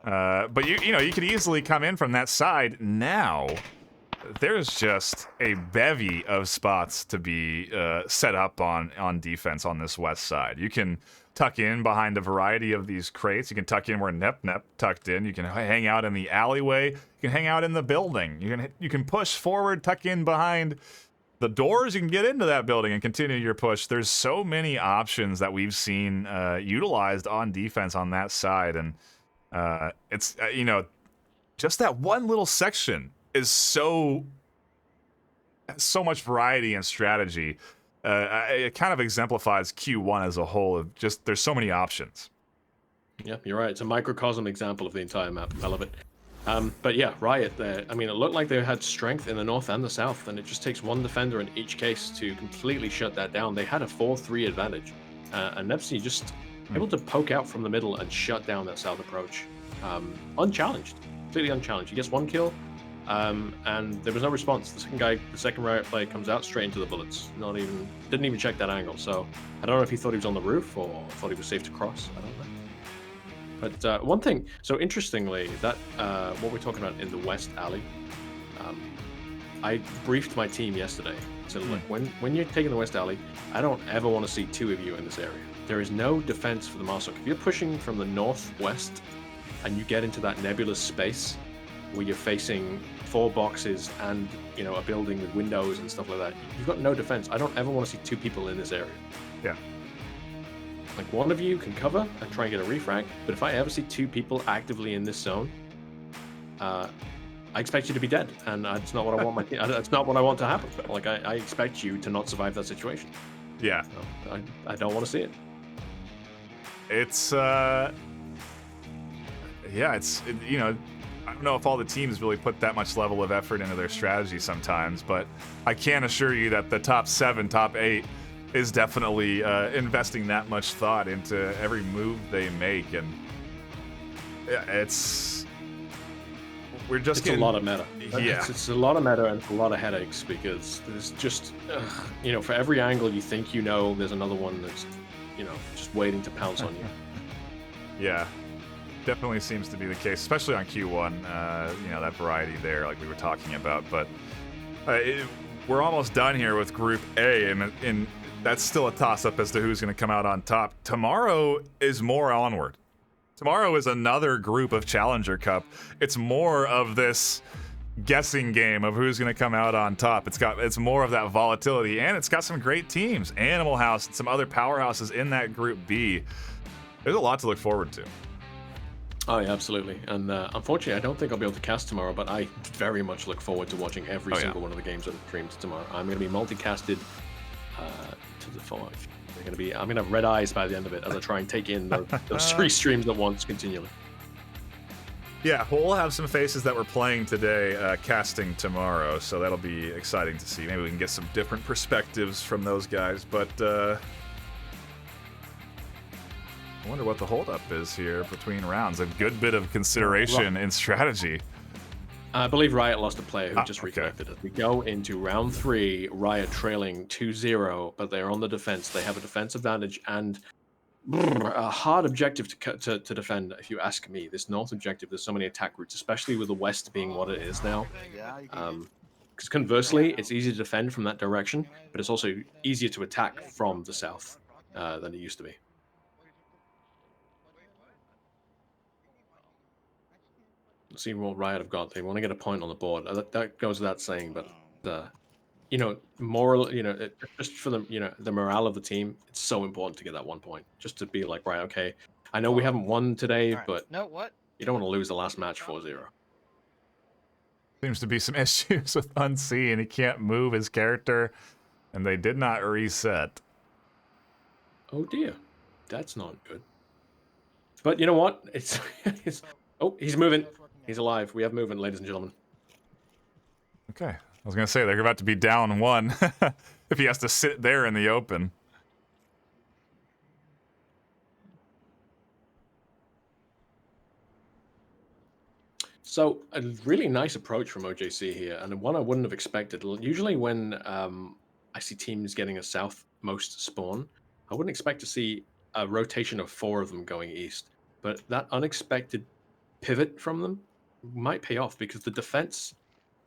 But you know you could easily come in from that side. Now there's just a bevy of spots to be set up on defense on this west side. You can tuck in behind a variety of these crates. You can tuck in where Nep tucked in. You can hang out in the alleyway. You can hang out in the building. You can push forward, tuck in behind the doors. You can get into that building and continue your push. There's so many options that we've seen utilized on defense on that side, and it's you know, just that one little section is so much variety and strategy. It kind of exemplifies Q1 as a whole. Of just there's so many options. Yeah, you're right. It's a microcosm example of the entire map. I love it. But yeah, Riot there. I mean, it looked like they had strength in the north and the south, and it just takes one defender in each case to completely shut that down. They had a 4-3 advantage, and Nepsi just able to poke out from the middle and shut down that south approach, unchallenged, completely unchallenged. He gets one kill, and there was no response. The second Riot player comes out straight into the bullets. Didn't even check that angle. So I don't know if he thought he was on the roof or thought he was safe to cross. I don't know. But one thing, so interestingly, that what we're talking about in the West Alley, I briefed my team yesterday. So look, when you're taking the West Alley, I don't ever want to see two of you in this area. There is no defense for the Marsoc. If you're pushing from the northwest and you get into that nebulous space where you're facing 4 boxes and a building with windows and stuff like that, you've got no defense. I don't ever want to see 2 people in this area. Yeah. Like, one of you can cover and try and get a refrag, but if I ever see 2 people actively in this zone, I expect you to be dead, and that's not what I want. That's not what I want to happen. Like, I expect you to not survive that situation. Yeah. So I don't want to see it. It's I don't know if all the teams really put that much level of effort into their strategy sometimes, but I can assure you that the top 7, top 8 is definitely investing that much thought into every move they make, and it's a lot of meta. Yeah, it's a lot of meta and a lot of headaches, because there's just for every angle you think there's another one that's just waiting to pounce on you. Yeah, definitely seems to be the case, especially on Q1. That variety there, like we were talking about, but we're almost done here with Group A, and that's still a toss-up as to who's going to come out on top. Tomorrow is more Onward. Tomorrow is another group of Challenger Cup. It's more of this guessing game of who's going to come out on top. It's more of that volatility, and it's got some great teams. Animal House and some other powerhouses in that Group B. There's a lot to look forward to. Oh, yeah, absolutely. And unfortunately, I don't think I'll be able to cast tomorrow, but I very much look forward to watching every single one of the games that are streamed tomorrow. I'm going to be multicasted to the full. I'm going to have red eyes by the end of it as I try and take in those 3 streams at once continually. Yeah, we'll have some faces that we're playing today, casting tomorrow, so that'll be exciting to see. Maybe we can get some different perspectives from those guys, but I wonder what the holdup is here between rounds. A good bit of consideration in strategy. I believe Riot lost a player who just reconnected. As we go into round 3, Riot trailing 2-0, but they're on the defense. They have a defense advantage and a hard objective to defend, if you ask me. This north objective, there's so many attack routes, especially with the west being what it is now. Because conversely, it's easy to defend from that direction, but it's also easier to attack from the south than it used to be. Let's see what Riot have got. They want to get a point on the board. That goes without saying, but moral, just for the morale of the team, it's so important to get that 1 point. Just to be like, right, okay, I know we haven't won today, but you don't want to lose the last match 4-0. Seems to be some issues with Unseen. He can't move his character, and they did not reset. Oh dear, that's not good. But you know what? It's oh, he's moving. He's alive. We have movement, ladies and gentlemen. Okay. I was going to say, they're about to be down 1 if he has to sit there in the open. So a really nice approach from OJC here, and one I wouldn't have expected. Usually when I see teams getting a southmost spawn, I wouldn't expect to see a rotation of 4 of them going east. But that unexpected pivot from them might pay off because the defense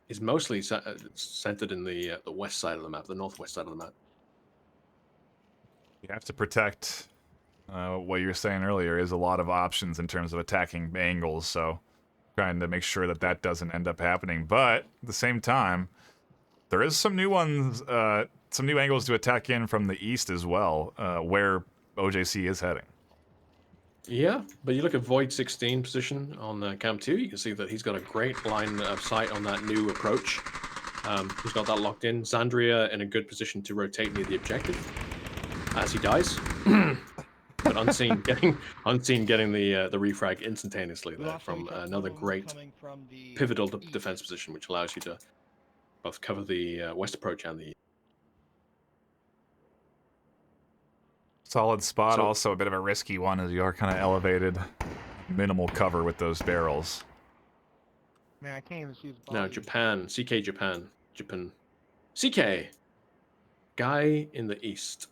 is mostly centered in the west side of the map, the northwest side of the map. You have to protect what you were saying earlier is a lot of options in terms of attacking angles, so trying to make sure that that doesn't end up happening. But at the same time, there is some new ones, some new angles to attack in from the east as well, where OJC is heading. Yeah, but you look at Void 16 position on Camp 2, you can see that he's got a great line of sight on that new approach. He's got that locked in. Zandria in a good position to rotate near the objective as he dies. But Unseen getting the refrag instantaneously there from another great pivotal defense position, which allows you to both cover the west approach and the east. Solid spot, also a bit of a risky one as you are kind of elevated. Minimal cover with those barrels. Man, I can't even see his body. Now Japan, Japan. CK, guy in the east.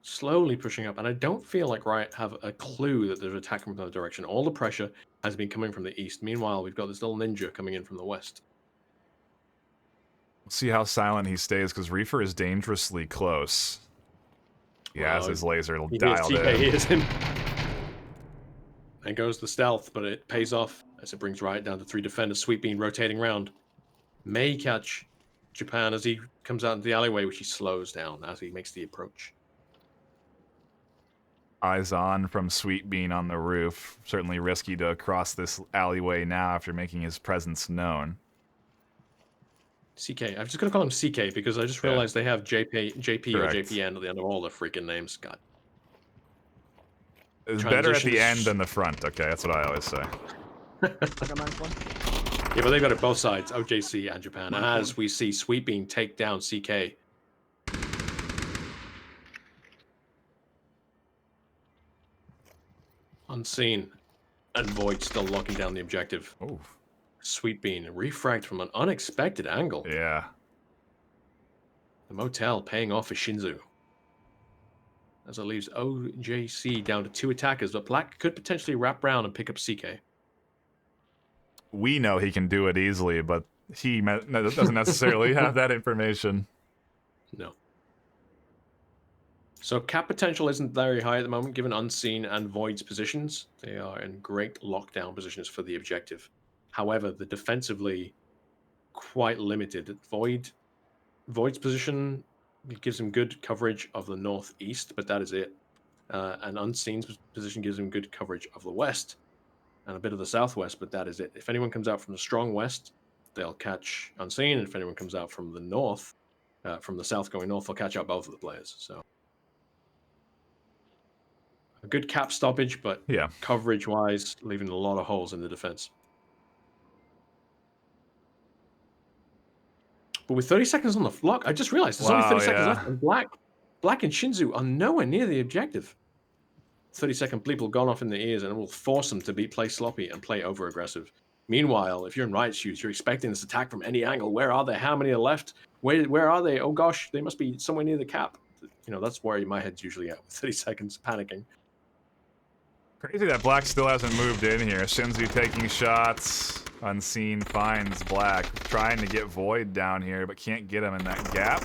Slowly pushing up, and I don't feel like Riot have a clue that there's an attack from another direction. All the pressure has been coming from the east. Meanwhile, we've got this little ninja coming in from the west. We'll see how silent he stays, because Reefer is dangerously close. He has his laser dialed in. He is him. And goes the stealth, but it pays off as it brings Riot down to 3 defenders. Sweet Bean rotating round. May catch Japan as he comes out into the alleyway, which he slows down as he makes the approach. Eyes on from Sweet Bean on the roof. Certainly risky to cross this alleyway now after making his presence known. CK. I'm just going to call him CK because I just realized they have JP Correct. or JPN at the end of all the freaking names. God. It's better at the end than the front, okay? That's what I always say. Yeah, but they've got it both sides, OJC and Japan. As we see Sweet Bean take down CK. Unseen. And Void still locking down the objective. Ooh. Sweet Bean refragged from an unexpected angle. Yeah. The motel paying off for Shinzu. As it leaves OJC down to 2 attackers, but Black could potentially wrap around and pick up CK. We know he can do it easily, but he doesn't necessarily have that information. No. So cap potential isn't very high at the moment, given Unseen and Void's positions. They are in great lockdown positions for the objective. However, the defensively quite limited. Void's position gives him good coverage of the northeast, but that is it. And Unseen's position gives him good coverage of the west and a bit of the southwest, but that is it. If anyone comes out from the strong west, they'll catch Unseen. And if anyone comes out from the north, from the south going north, they'll catch out both of the players. So a good cap stoppage, but Yeah. coverage-wise, leaving a lot of holes in the defense. But with 30 seconds on the clock, I just realized there's only 30 seconds left, and Black and Shinzu are nowhere near the objective. 30-second bleep will go off in their ears, and it will force them to play sloppy and play over-aggressive. Meanwhile, if you're in Riot's shoes, you're expecting this attack from any angle. Where are they? How many are left? Where are they? Oh gosh, they must be somewhere near the cap. You know, that's where my head's usually at, with 30 seconds panicking. Crazy that Black still hasn't moved in here. Shinzu taking shots. Unseen finds Black. Trying to get Void down here, but can't get him in that gap.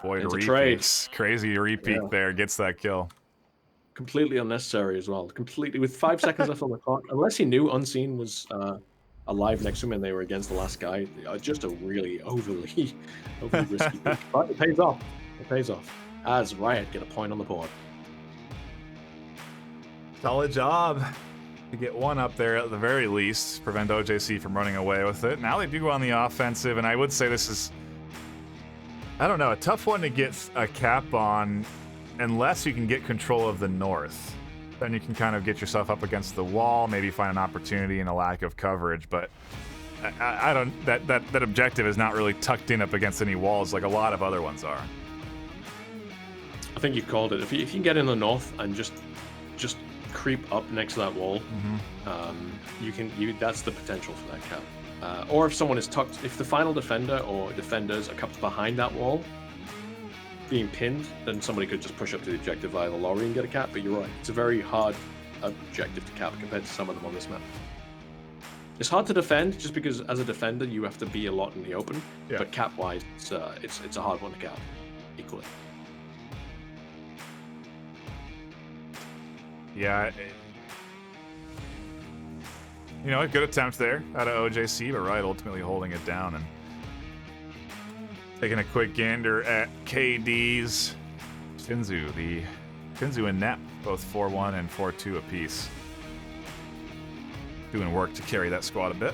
Void repeats. Crazy repeat there. Gets that kill. Completely unnecessary as well. Completely with 5 seconds left on the clock. Unless he knew Unseen was alive next to him and they were against the last guy. Just a really overly risky pick. But it pays off. It pays off. As Riot get a point on the board. Solid job to get one up there at the very least. Prevent OJC from running away with it. Now they do go on the offensive, and I would say this is, I don't know, a tough one to get a cap on unless you can get control of the north. then you can kind of get yourself up against the wall, maybe find an opportunity in a lack of coverage. But I don't. That objective is not really tucked in up against any walls like a lot of other ones are. I think you called it. If you can get in the north and just creep up next to that wall, that's the potential for that cap. Or if someone is tucked, if the final defender or defenders are cupped behind that wall, being pinned, then somebody could just push up to the objective via the lorry and get a cap. But you're right, it's a very hard objective to cap compared to some of them on this map. It's hard to defend just because as a defender you have to be a lot in the open. Yeah. But cap wise, it's a hard one to cap equally. Yeah. You know, a good attempt there out of OJC, but Riot ultimately holding it down and taking a quick gander at KD's Shinzu and Nep, both 4-1 and 4-2 apiece. Doing work to carry that squad a bit.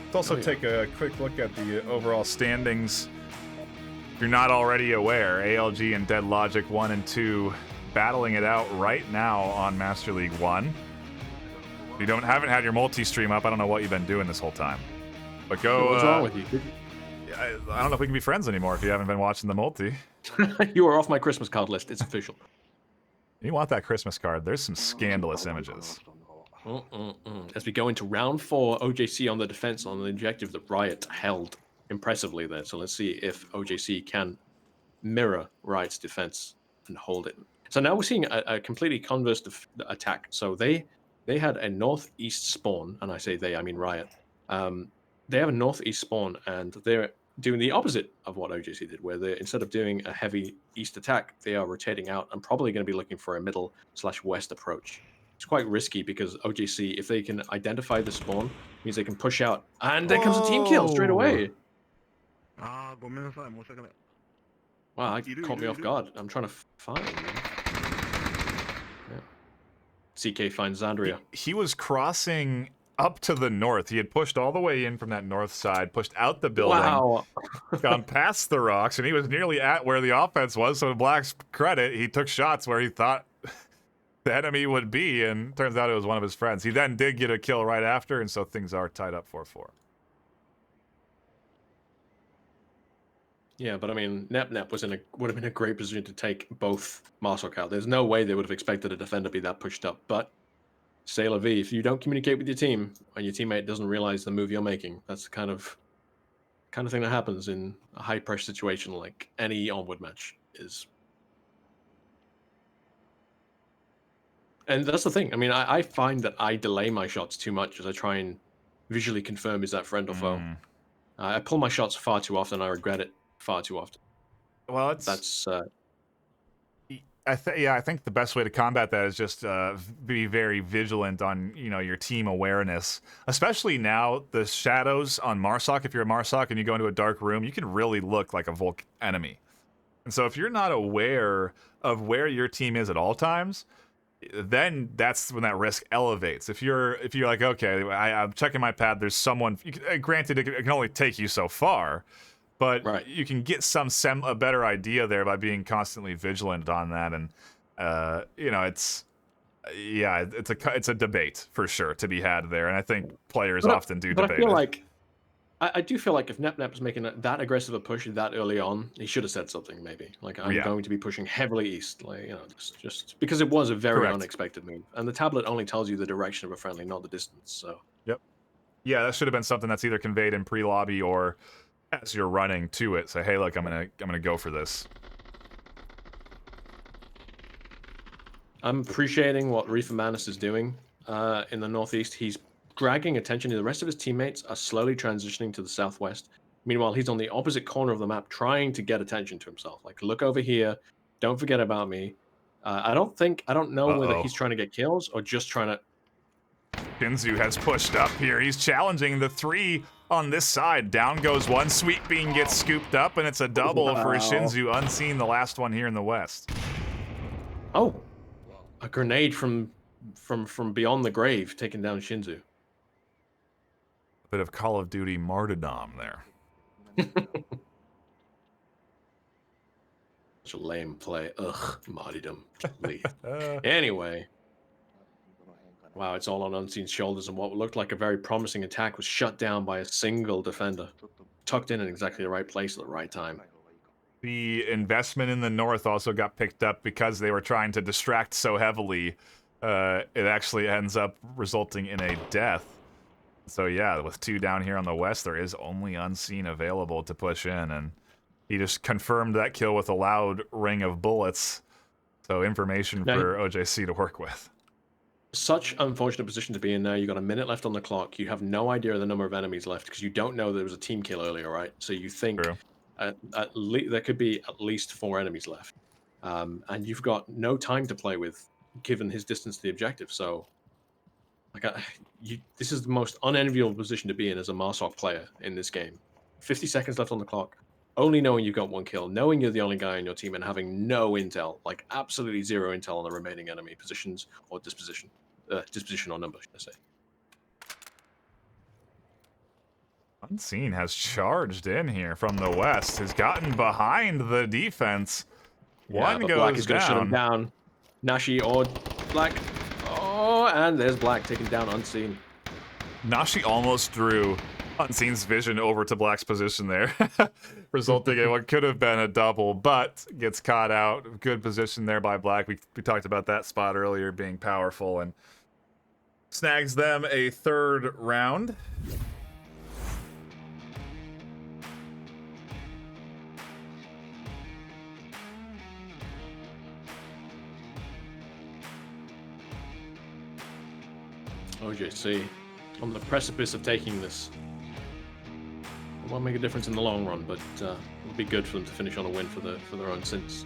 Let's also take a quick look at the overall standings. If you're not already aware, ALG and Dead Logic 1 and 2 battling it out right now on Master League 1. If you haven't had your multi-stream up, I don't know what you've been doing this whole time. But go... What's wrong with you? I don't know if we can be friends anymore if you haven't been watching the multi. You are off my Christmas card list. It's official. You want that Christmas card. There's some scandalous images. As we go into round 4, OJC on the defense on the objective that Riot held impressively there. So let's see if OJC can mirror Riot's defense and hold it. So now we're seeing a completely converse attack. So they had a northeast spawn, and I say they, I mean Riot. They have a northeast spawn, and they're doing the opposite of what OJC did, where they instead of doing a heavy east attack, they are rotating out and probably going to be looking for a middle/west approach. It's quite risky because OJC, if they can identify the spawn, means they can push out, and there comes a team kill straight away. Wow, that caught me off guard. I'm trying to find him. Yeah. CK finds Zandria. He was crossing up to the north. He had pushed all the way in from that north side, pushed out the building, gone past the rocks, and he was nearly at where the offense was. So to Black's credit, he took shots where he thought the enemy would be, and turns out it was one of his friends. He then did get a kill right after, and so things are tied up 4-4. Yeah, but I mean, Nep would have been a great position to take both Marsoc out. There's no way they would have expected a defender to be that pushed up. But c'est la vie. If you don't communicate with your team and your teammate doesn't realize the move you're making, that's the kind of thing that happens in a high pressure situation like any Onward match is. And that's the thing. I mean, I find that I delay my shots too much as I try and visually confirm is that friend or foe. I pull my shots far too often. I regret it far too often. Well, that's. I think the best way to combat that is just be very vigilant on your team awareness, especially now the shadows on Marsoc. If you're a Marsoc and you go into a dark room, you can really look like a Volk enemy. And so if you're not aware of where your team is at all times, then that's when that risk elevates. If you're like, okay, I'm checking my pad, there's someone. Granted, it can only take you so far. But you can get a better idea there by being constantly vigilant on that, and it's a debate for sure to be had there, and I think players often do debate. I do feel like if Nep was making that aggressive a push that early on, he should have said something maybe like I'm going to be pushing heavily east, just because it was a very unexpected move, and the tablet only tells you the direction of a friendly, not the distance. So that should have been something that's either conveyed in pre-lobby or as you're running to it. Say, hey, look, I'm gonna go for this. I'm appreciating what Reefer Manus is doing in the northeast. He's dragging attention. The rest of his teammates are slowly transitioning to the southwest. Meanwhile, he's on the opposite corner of the map trying to get attention to himself. Like, look over here. Don't forget about me. I don't know whether he's trying to get kills or just trying to... Shinzu has pushed up here. He's challenging the 3 on this side. Down goes one. Sweet Bean gets scooped up, and it's a double for Shinzu. Unseen, the last one here in the west. Oh, a grenade from beyond the grave taking down Shinzu. A bit of Call of Duty martyrdom there. Such a lame play. Ugh, martyrdom. Anyway, Wow, it's all on Unseen's shoulders, and what looked like a very promising attack was shut down by a single defender, tucked in exactly the right place at the right time. The investment in the north also got picked up because they were trying to distract so heavily. It actually ends up resulting in a death. So yeah, with 2 down here on the west, there is only Unseen available to push in, and he just confirmed that kill with a loud ring of bullets. So information Now, for OJC to work with. such unfortunate position to be in now. You got a minute left on the clock. You have no idea the number of enemies left because you don't know there was a team kill earlier, right? So you think True. there could be at least 4 enemies left, and you've got no time to play with, given his distance to the objective. So, like, this is the most unenviable position to be in as a Marsok player in this game. 50 seconds left on the clock. Only knowing you've got 1 kill, knowing you're the only guy on your team, and having no intel, like absolutely 0 intel on the remaining enemy positions or disposition or number, should I say. Unseen has charged in here from the west, has gotten behind the defense. Yeah, One but goes Black is going to shut him down. down. Nashi or Black. Oh, and there's Black taking down Unseen. Nashi almost drew Unseen's vision over to Black's position there, resulting in what could have been a double, but gets caught out. Good position there by Black. We talked about that spot earlier being powerful, and snags them a 3rd round. OJC on the precipice of taking this. It won't make a difference in the long run, but it'll be good for them to finish on a win for their own sense.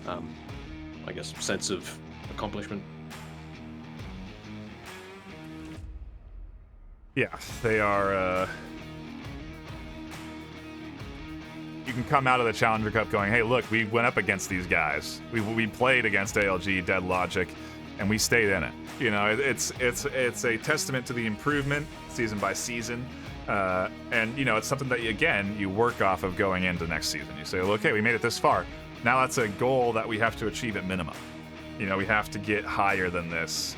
I guess sense of accomplishment. Yeah, they are. You can come out of the Challenger Cup going, hey, look, we went up against these guys. We played against ALG, Dead Logic, and we stayed in it. You know, it's a testament to the improvement season by season. And, you know, it's something that, you work off of going into next season. You say, well, okay, we made it this far. Now that's a goal that we have to achieve at minimum. You know, we have to get higher than this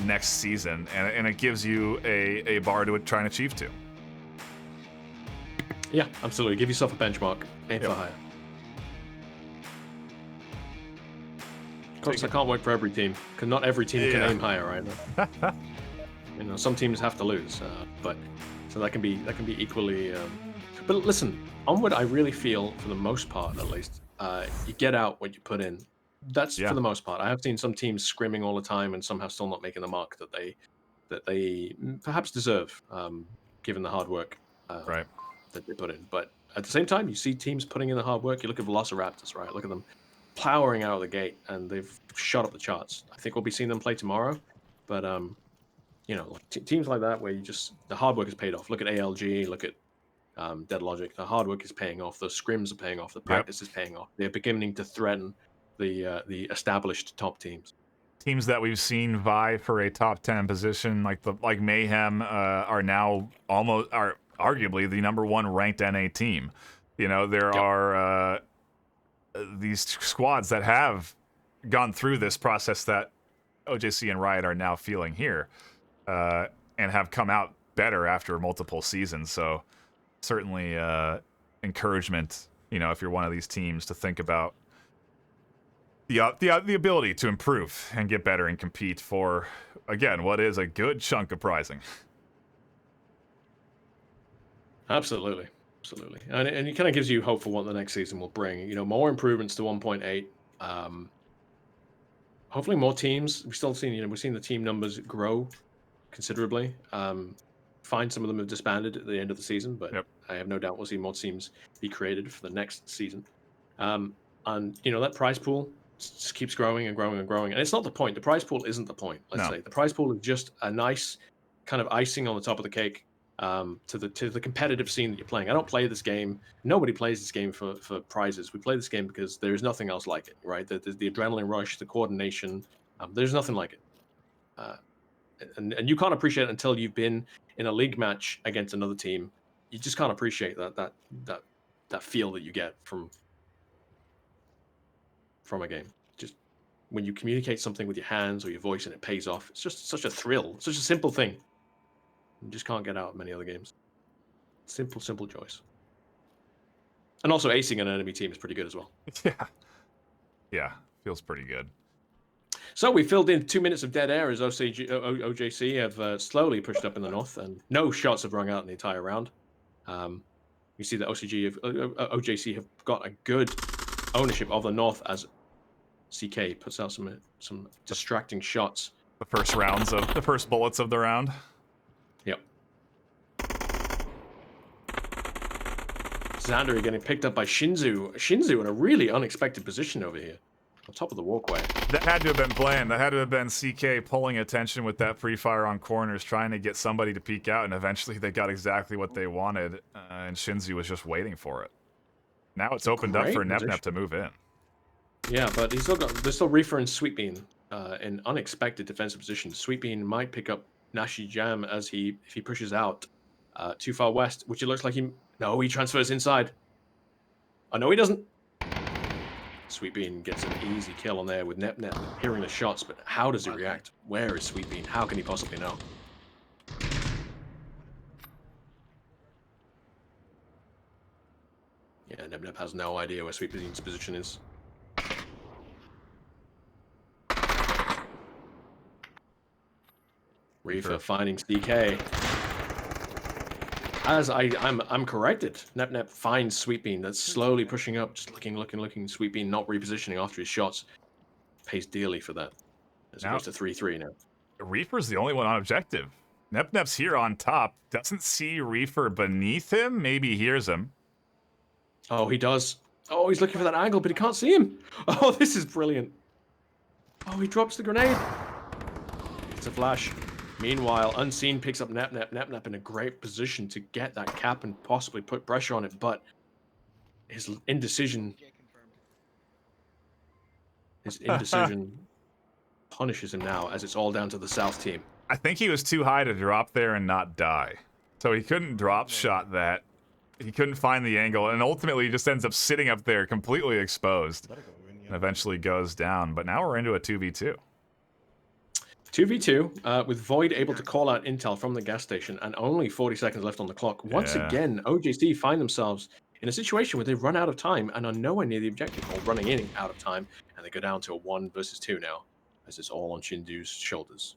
next season. And it gives you a bar to try and achieve to. Yeah, absolutely. Give yourself a benchmark. Aim for higher. Of course, I can't work for every team, because not every team can aim higher, right? You know, some teams have to lose, but so that can be equally. But listen, Onward, I really feel, for the most part, at least, you get out what you put in. That's for the most part. I have seen some teams scrimming all the time and somehow still not making the mark that they perhaps deserve, given the hard work that they put in. But at the same time, you see teams putting in the hard work. You look at Velociraptors, right? Look at them powering out of the gate, and they've shot up the charts. I think we'll be seeing them play tomorrow, but you know, like teams like that where the hard work is paid off. Look at ALG, look at Dead Logic. The hard work is paying off. The scrims are paying off. The practice is paying off. They're beginning to threaten the established top teams. Teams that we've seen vie for a top 10 position, like Mayhem, are now arguably the #1 ranked NA team. You know, there are these squads that have gone through this process that OJC and Riot are now feeling here, and have come out better after multiple seasons. So certainly encouragement, you know, if you're one of these teams, to think about the ability to improve and get better and compete for, again, what is a good chunk of prizing. Absolutely. And it kind of gives you hope for what the next season will bring. You know, more improvements to 1.8. Hopefully more teams. We've seen the team numbers grow considerably. Find some of them have disbanded at the end of the season, but I have no doubt we'll see more teams be created for the next season. And you know, that prize pool just keeps growing and growing and growing. And it's not the point. The prize pool isn't the point. Let's say the prize pool is just a nice kind of icing on the top of the cake to the competitive scene that you're playing. I don't play this game. Nobody plays this game for prizes. We play this game because there is nothing else like it, right? The adrenaline rush, the coordination. There's nothing like it. And you can't appreciate it until you've been in a league match against another team. You just can't appreciate that feel that you get from a game. Just when you communicate something with your hands or your voice and it pays off. It's just such a thrill, such a simple thing. You just can't get out of many other games. Simple joys. And also acing an enemy team is pretty good as well. Yeah, feels pretty good. So we filled in 2 minutes of dead air as OJC have slowly pushed up in the north, and no shots have rung out in the entire round. You see that OJC have got a good ownership of the north as CK puts out some distracting shots. The first bullets of the round. Yep. Xander getting picked up by Shinzu. Shinzu in a really unexpected position over here. On top of the walkway. That had to have been planned. That had to have been CK pulling attention with that pre-fire on corners, trying to get somebody to peek out, and eventually they got exactly what they wanted, and Shinzu was just waiting for it. Now it's opened up for NepNep to move in. Yeah, but there's still Reefer and Sweetbean in unexpected defensive positions. Sweetbean might pick up Nashi Jam if he pushes out too far west, which it looks like he transfers inside. Oh no, he doesn't. Sweetbean gets an easy kill on there with NepNep hearing the shots, but how does he react? Where is Sweetbean? How can he possibly know? Yeah, NepNep has no idea where Sweetbean's position is. Reefer finding CK. As I'm corrected. NepNep finds Sweetbean that's slowly pushing up, just looking. Sweetbean not repositioning after his shots. Pays dearly for that. As it goes to 3-3 now. Reefer's the only one on objective. NepNep's here on top. Doesn't see Reefer beneath him. Maybe hears him. Oh, he does. Oh, he's looking for that angle, but he can't see him. Oh, this is brilliant. Oh, he drops the grenade. It's a flash. Meanwhile, Unseen picks up NepNep. NepNep in a great position to get that cap and possibly put pressure on it, but his indecision punishes him now, as it's all down to the South team. I think he was too high to drop there and not die. So he couldn't drop shot that. He couldn't find the angle, and ultimately he just ends up sitting up there completely exposed and eventually goes down. But now we're into a 2v2. 2v2, with Void able to call out intel from the gas station and only 40 seconds left on the clock. Once again, OJC find themselves in a situation where they've run out of time and are nowhere near the objective, or running in out of time, and they go down to a 1 versus 2 now, as it's all on Shindu's shoulders.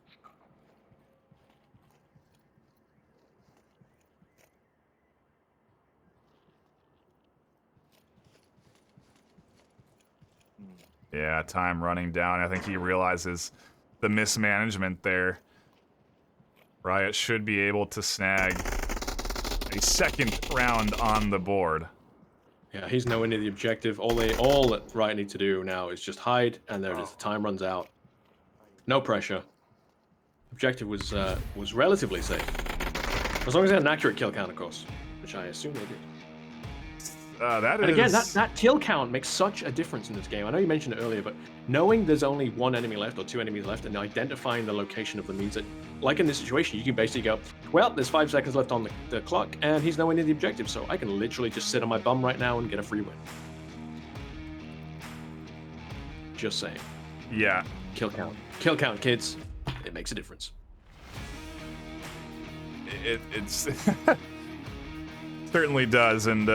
Yeah, time running down. I think he realizes the mismanagement there. Riot should be able to snag a second round on the board. Yeah, he's nowhere near the objective. All that Riot need to do now is just hide, and there it is. The time runs out. No pressure. Objective was relatively safe. As long as they had an accurate kill count, of course, which I assume they did. And again, that kill count makes such a difference in this game. I know you mentioned it earlier, but knowing there's only 1 enemy left or 2 enemies left and identifying the location of them means that, like in this situation, you can basically go, well, there's 5 seconds left on the clock and he's nowhere near the objective, so I can literally just sit on my bum right now and get a free win. Just saying. Yeah. Kill count. Kill count, kids. It makes a difference. It's certainly does, and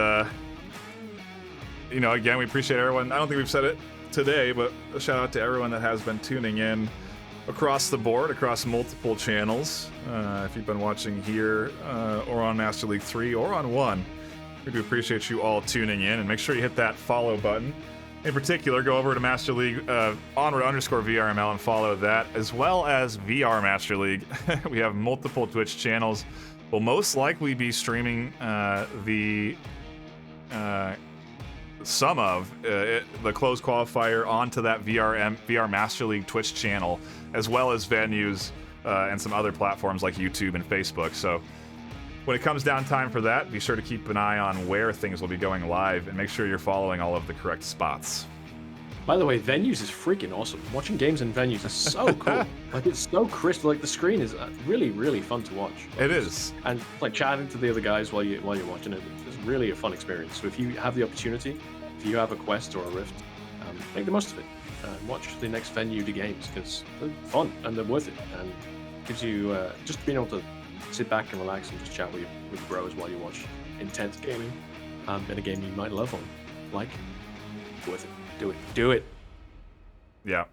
you know, again, we appreciate everyone. I don't think we've said it today, but a shout out to everyone that has been tuning in across the board, across multiple channels. If you've been watching here, or on Master League 3, or on 1, we do appreciate you all tuning in, and make sure you hit that follow button. In particular, go over to Master League Onward _VRML and follow that, as well as VR Master League. We have multiple Twitch channels. We'll most likely be streaming some of the closed qualifier onto that VR Master League Twitch channel, as well as venues and some other platforms like YouTube and Facebook. So when it comes down time for that, be sure to keep an eye on where things will be going live, and make sure you're following all of the correct spots. By the way, venues is freaking awesome. Watching games in venues is so cool. Like, it's so crisp. Like, the screen is really, really fun to watch. It is. And like chatting to the other guys while you're watching it, it's really a fun experience. So if you have the opportunity, if you have a Quest or a Rift, make the most of it. and watch the next venue to games because they're fun and they're worth it, and gives you just being able to sit back and relax and just chat with your bros while you watch intense gaming in a game you might love on. Like, worth it. Do it. Yeah.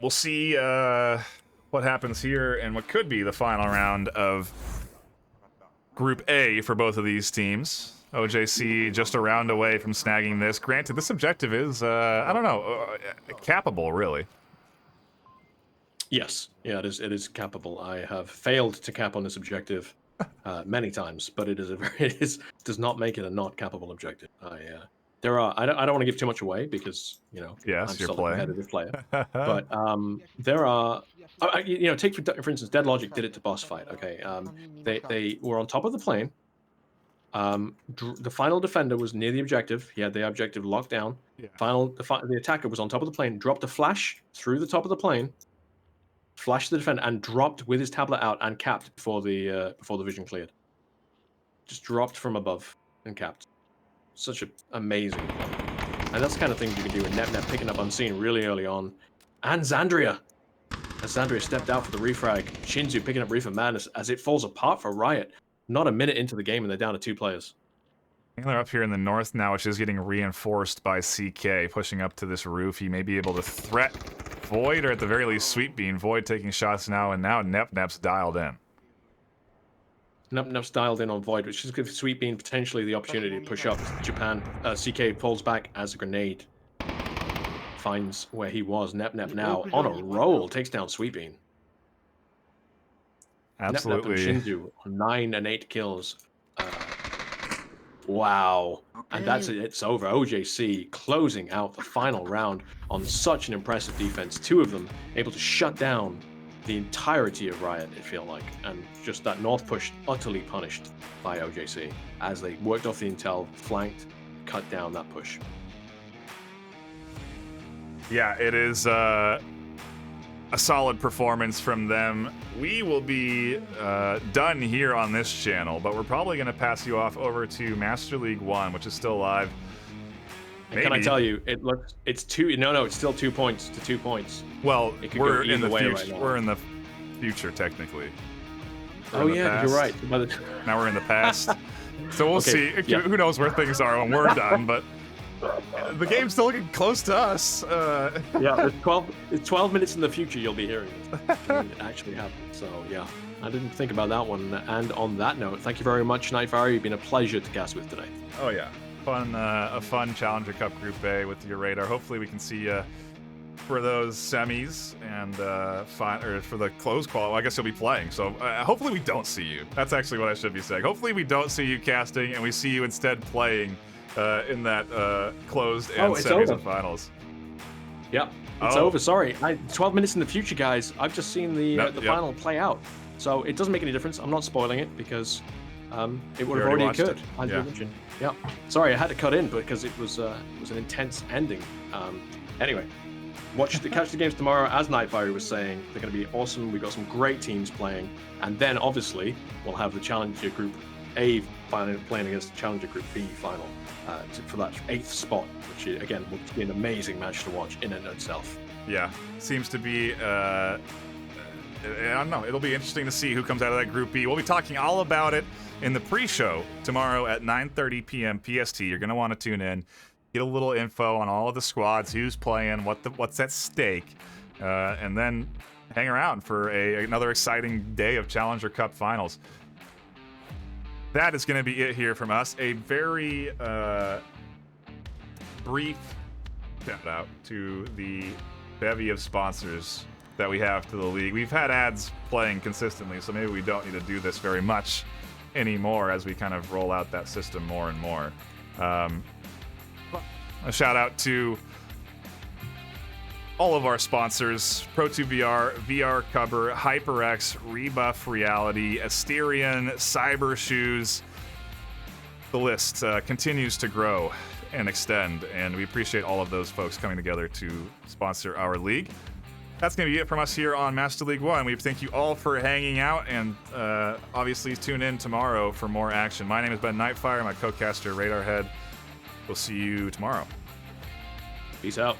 We'll see what happens here in what could be the final round of Group A for both of these teams. OJC just a round away from snagging this. Granted, this objective is, I don't know, capable, really. Yes, yeah, it is capable. I have failed to cap on this objective many times, but it does not make it a not capable objective. I don't want to give too much away because Yes, I'm you're still a playing. competitive player. But there are, take for instance, Dead Logic did it to boss fight. Okay, they were on top of the plane. The final defender was near the objective. He had the objective locked down. Yeah. The attacker was on top of the plane, dropped a flash through the top of the plane, flashed the defender, and dropped with his tablet out and capped before the vision cleared. Just dropped from above and capped. Such an amazing play. And that's the kind of thing you can do with NetNet picking up unseen really early on. And Xandria. As Xandria stepped out for the refrag, Shinzu picking up Reefer Madness as it falls apart for Riot. Not a minute into the game and they're down to 2 players. I think they're up here in the north now, which is getting reinforced by CK, pushing up to this roof. He may be able to threat Void, or at the very least Sweet Bean. Void taking shots now, and now Nep's dialed in. Nep's dialed in on Void, which is give Sweet Bean potentially the opportunity to push up Japan. CK pulls back as a grenade finds where he was. Nep now on a roll, takes down Sweet Bean. Absolutely. Nep and Shinzu on 9 and 8 kills. Wow. Okay. And that's it. It's over. OJC closing out the final round on such an impressive defense. 2 of them able to shut down the entirety of Riot, it feel like. And just that north push utterly punished by OJC as they worked off the intel, flanked, cut down that push. Yeah, it is a solid performance from them. We will be done here on this channel, but we're probably going to pass you off over to Master League 1, which is still live. And can I tell you, it's still 2 points to 2 points. Well, we're in the future. Right now. We're in the future, technically. Oh yeah, you're right. Now we're in the past. So we'll see. Yeah. Who knows where things are when we're done, but the game's still getting close to us. Yeah, it's 12 minutes in the future you'll be hearing it when it actually happens. So yeah, I didn't think about that one. And on that note, thank you very much, NightFiree. You've been a pleasure to cast with today. Oh yeah, a fun Challenger Cup Group A with your radar. Hopefully we can see you for those semis and for the close qual. Well, I guess you'll be playing. So hopefully we don't see you. That's actually what I should be saying. Hopefully we don't see you casting and we see you instead playing in that closed and semis and finals. Yep, it's over. Sorry, 12 minutes in the future, guys. I've just seen the final play out, so it doesn't make any difference. I'm not spoiling it because it would have already occurred. Yeah. Sorry, I had to cut in because it was an intense ending. Anyway, catch the games tomorrow. As NightFiree was saying, they're going to be awesome. We've got some great teams playing, and then obviously we'll have the Challenger Group A final playing against the Challenger Group B final for that 8th spot, which again will be an amazing match to watch in and of itself. Yeah, seems to be. I don't know. It'll be interesting to see who comes out of that Group B. We'll be talking all about it in the pre-show tomorrow at 9:30 p.m. PST. You're going to want to tune in, get a little info on all of the squads, who's playing, what's at stake, and then hang around for another exciting day of Challenger Cup finals. That is going to be it here from us. A very brief shout out to the bevy of sponsors that we have to the league. We've had ads playing consistently, so maybe we don't need to do this very much anymore as we kind of roll out that system more and more. A shout out to all of our sponsors: Pro2VR, VR Cover, HyperX, Rebuff Reality, Asterion, Cyber Shoes. The list continues to grow and extend, and we appreciate all of those folks coming together to sponsor our league. That's going to be it from us here on Master League 1. We thank you all for hanging out, and obviously tune in tomorrow for more action. My name has been NightFiree, my co-caster Radarhead. We'll see you tomorrow. Peace out.